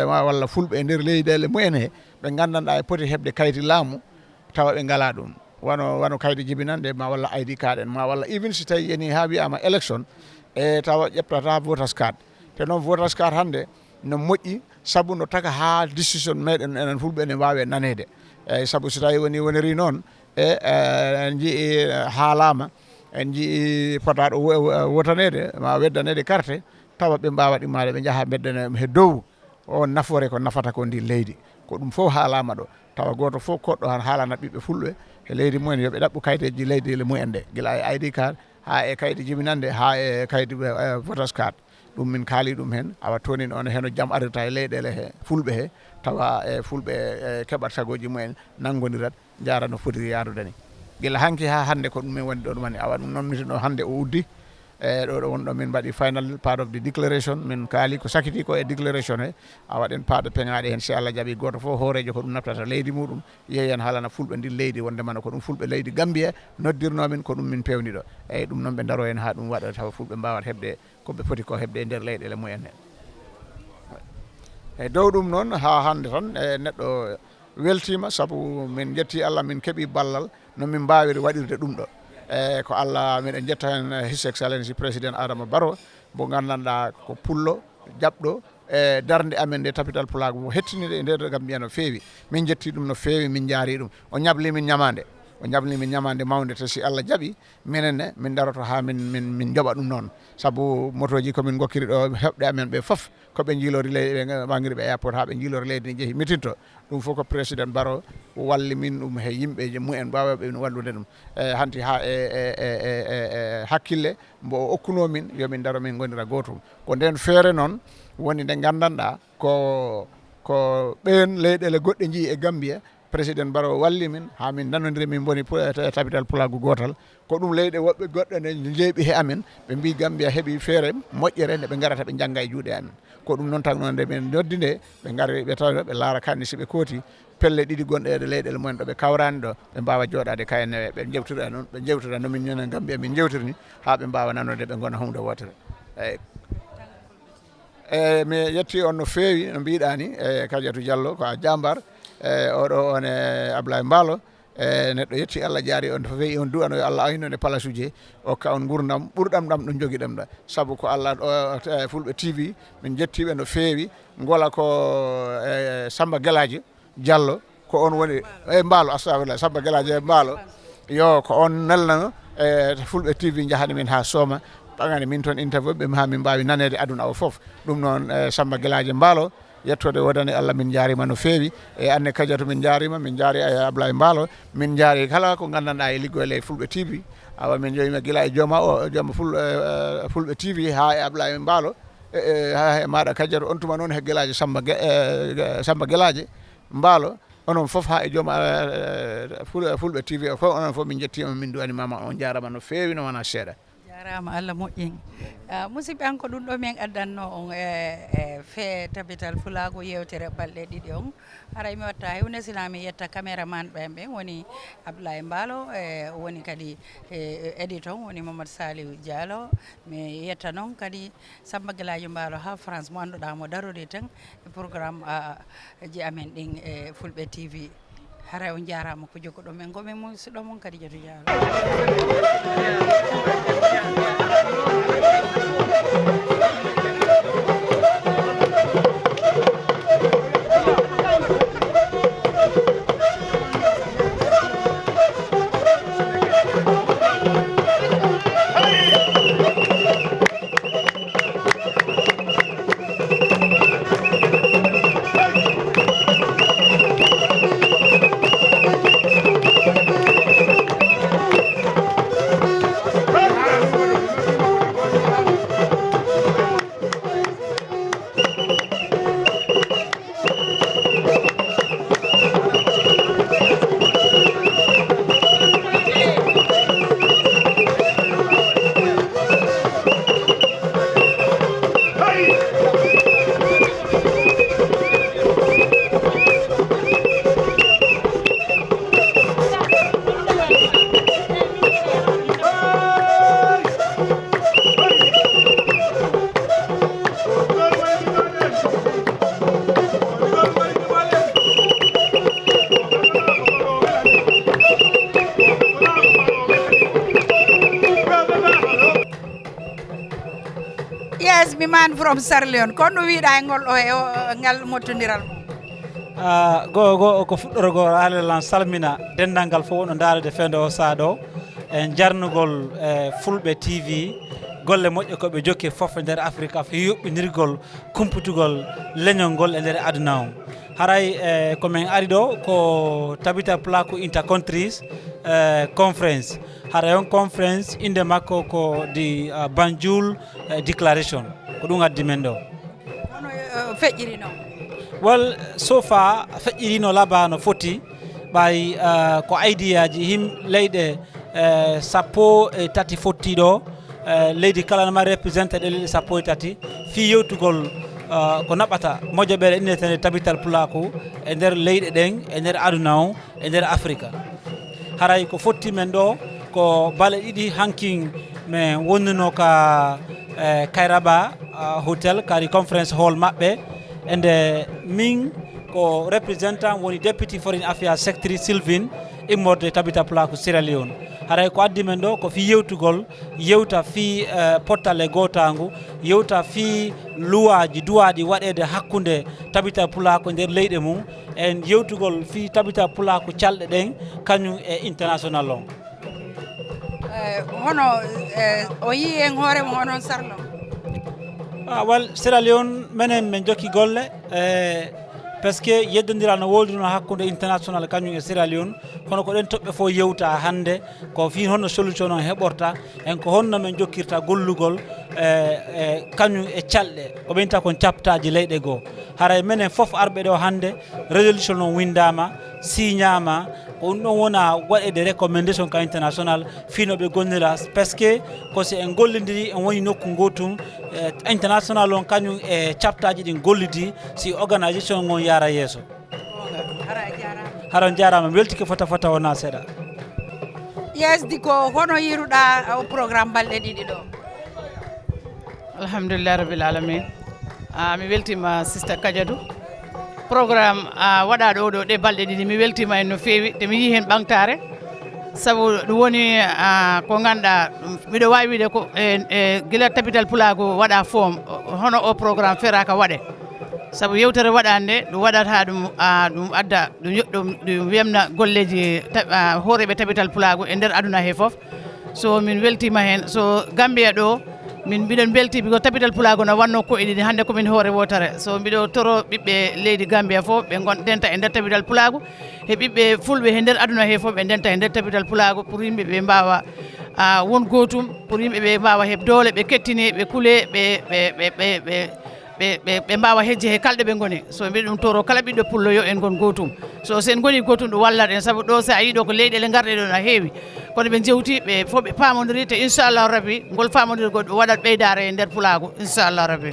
Speaker 5: walla fulɓe e nder leyɗele mumen he ɓe gandanɗa e poti hebde kayti laamu tawa ɓe ngala ɗum wano kayde jibinande ma walla ID card en ma walla even si tawi yani ha wiyama élection e tawa ƴettata voters card te noon voters card hande no moƴƴi saabu no taka ha décision meɗen enen fulɓe ene wawi nanede eyyi saabu so tawi woniri noon en jii haalama en jii potaɗo wotanede ma weddanede carte tawa ɓe mbawa ɗimmade ɓe jaaha beddane he dow on nafoore ko nafata ko ndi leydi ko ɗum fof haalama ɗo tawa goto fof koɗɗo han haalana ɓiɓɓe fulɓe e leydi mumen yooɓe ɗaɓɓu kayiteji leydi mumen ɗe guila e ID card ha e kaydi jibinande ha e kaydi voters card ɗum min kaali ɗum hen awa tonin on heno jaam arirta e leyɗele he fulɓe he tawa e fulɓe keɓat sagoji mumen nanggodirat jara no fotiri yarude ni guila hanki ha hande ko ɗumen woni ɗo ɗumani awa ɗum nomnitino hande o uddi ɗo wonɗo min mbaɗi final part of the declaration min kaali ko sakiti ko e declaration he a waɗen paaɗo peŋaɗe hen si Allah jaaɓi goto fof hoorejo ko ɗum naftata leydi muɗum yeeyen haalana fulɓe ndi leydi wondemana ko ɗum fulɓe leydi Gambia noddirnomin ko ɗum min pewni ɗo eyyi ɗum noon ɓe daro hen ha ɗum waɗa tawa fulɓe mbawat hebde koɓe poti ko hebde e nder leyɗele mumen he eyyi dow ɗum noon ha hande tan neɗɗo weltima saabu min jetti Allah min keeɓi ballal no min mbawiri waɗirde ɗum ɗo ko Allah miɗen jetta hen His Excellency président Adama Barrow mo gandanɗa ko pullo jaɓɗo e darde amen nde tapital pulago mo hettinide e nder Gambia no feewi min jetti ɗum no feewi min jaari ɗum o ñabli min ñamande mawde to si Allah jaaɓi minenne min daroto ha min joɓa ɗum noon saabu motoji komin gokkiri ɗo heɓɗe amen ɓe foof koɓe jiilori leydi ɓe wangiri ɓe airport ha ɓe jiilori leydi ne jeehi mitinto ɗum fof ko président Barrow walli min ɗum he yimɓeje mumen mbawɓe wallude ɗum hanti ha e hakkille mbo okkuno min yomin daro min gondira gotum ko nden feere noon woni nde gandanɗa ko ɓen leyɗele goɗɗe jii e Gambia président Barrow walli min ha min nanodiri min boni tapital pulago gotal ko ɗum leyɗe woɓɓe goɗɗe ne jeeɓi he amen ɓe mbi Gambia heeɓi feere moƴƴere nde ɓe garata ɓe jangga e juuɗe amen ko ɗum noon tan nde min noddi nde ɓe gari ɓe tawa ɓe laara kanni si ɓe kooti pelle ɗiɗi gonɗe e leyɗele mumen ɗo ɓe kawrani ɗo ɓe mbawa jooɗade kayenne ɓe jewtira noon ɓe jewtira nomin ñinen Gambia min jewtirni ha ɓe mbawa nanode ɓe gona hunde wotere eyyi mi yetti on no feewi no mbiɗa ni e Kadiatou Diallo ko a jambar oɗo on e Ablaye Mballo neɗɗo yetti Allah jaari on to weyi on duwano yo Allah aynon e place uji o ka on gurdam ɓurɗam ɗam ɗo joguiɗen ɗa saabu ko Allah fulɓe TV min jettiɓe no feewi gola ko Samba Guelaji Diallo ko on woni e Mballo astafirullah Samba Guelaji e Mballo yo ko on nelnano e fulɓe TV jahani min ha sooma ɓagani min toon interview ɓe ha min mbawi nanede aduna o foof ɗum noon Samba Guelaji Mballo yettode wodani Allah min jaarima no feewi e anne Kadiatou min jaarima min jaari e Ablaye Mballo min jaari kala ko gandanɗa e liggoyle e fulɓe TV awa min joyima guila e jooma fulɓe TV ha e Ablaye Mballo ha e maɗa Kadiatou on tuma noon he guelaji Samba Guelaji Mballo onon foof ha e jooma fulɓe TV o fof onon foof min jettima min duwanimama on jarama no feewi no wona seeɗa
Speaker 1: jarama Allah moƴƴin musidɓe an ko ɗum ɗo min addanno on e fee tapital fulago yewtere balɗe ɗiɗi on haray mi watta hewne sina mi yetta caméraman ɓen ɓen woni Ablaye Mballo woni kadi éditon woni Mamadou Saliou Diallo mi yetta noon kadi Samba Guelaji Mballo ha France mo anduɗa mo darude tan e programme ji amen ɗin e Fulɓe TV haray on jarama ko joggoɗo men gomen musidɗo mon Kadiatou Miman from Sierra Leone kono wiiɗa e ngol ɗo e ngal mottodiral
Speaker 13: go ko fuɗɗorgo haalellan salmina dendal ngal fof wonɗo daarade fende o saaɗo en jarnugol fulɓe TV golle moƴƴe koɓe jokki fof e nder Afrique fi yoɓɓinirgol kumputugol leñol ngol e nder aduna o haray komin ari ɗo ko tabita plaque intercountries conference haray on conference inde makko ko di Banjul declaration ko ɗum addi men ɗo
Speaker 1: hono feƴƴiri non
Speaker 13: well so far feƴƴirino laba no foti ɓay ko aidiyaji leyɗe 13 fottiɗo leydi kala nama représente ɗe leyɗe 13 fi yewtugol ko naɓata moƴoɓere innetede tabital pulaku e nder leyɗe ɗen e nder aduna o e nder Afrique haray ko fotti men ɗo ko bale ɗiɗi hankin min wonnuno ka Kairaba hotel kari conference hall maɓɓe ende min ko représentant woni deputy foreign affairs secretary Sylvine immorde tabita pulaku Sierra Leone haray ko addi men ɗo ko fi yewtugol yewta fi pottale gotangu yewta fi luwaji duwaɗi waɗede hakkude tabita pulaku nder leyɗe mum en yewtugol fi tabita pulaku calɗe ɗen kañum e international on
Speaker 1: hono o yi en hoorema honon sarlo
Speaker 13: wal Sierra Leone menen min jokki golle par ce que yeddodiral no woldino hakkude international kañum e Sierra Leone kono ko ɗen toɓɓe fof yewta hannde ko fi honno solution on heɓorta en ko honno men jokkirta gollugol kañum e calɗe ko ɓeynta kon captaji leyɗe goo haray menen fof arɓe ɗo hannde résolution on windama signama ko ɗum ɗon wona waɗede recommandation ka international finoɓe gonnira par ce que ko si en gollidiri en woni nokku gotum international on kañum e captaji ɗin gollidi si organisation on yara yeeso haran jarama weltike fota wona seeɗa
Speaker 1: yesdi ko hono yiruɗa o programme balɗe ɗiɗi ɗo
Speaker 14: alhamdulillah rabbil alamin mi weltima sister Kadiatou programme waɗa ɗo ɗe balɗe ɗiɗi mi weltima hen no fewi te mi yi hen ɓamtare saabu ɗum woni ko ganduɗa miɗo wawi wiide ko guila tabital pulago waɗa foom hono o programme feraka waɗe saabu yewtere waɗande ɗum waɗata ɗum adda ɗum wiyamna golleji hooreɓe tabital pulago e nder aduna he foof so min weltima hen so Gambia ɗo min mbiɗon belti ko tabital pulago no wanno koyeɗiɗi hannde komin hoore wotore so mbiɗo toro ɓiɓɓe leydi Gambia fof ɓe denta e nder tabital pulago e ɓiɓɓe fulɓe e nder aduna he fof ɓe denta e nder tabital pulago pour yimɓe ɓe mbawa won gotum pour yimɓe ɓe mbawa heeb doole ɓe kettine ɓe kuule ɓe mbawa hejje he kalɗe ɓe goni so mbiɗa ɗum toro kala ɓiɗɗo pullo yo en gon gotum so sen goni gotum ɗum wallat en saabu ɗo sa yiiɗo ko leyɗele garɗe ɗo no heewi kono ɓe jewti ɓe fof ɓe pamodiri te inchallahu rabbi ngol famodirgol ɗum waɗat ɓeydare e nder pulago inchallahu rabbi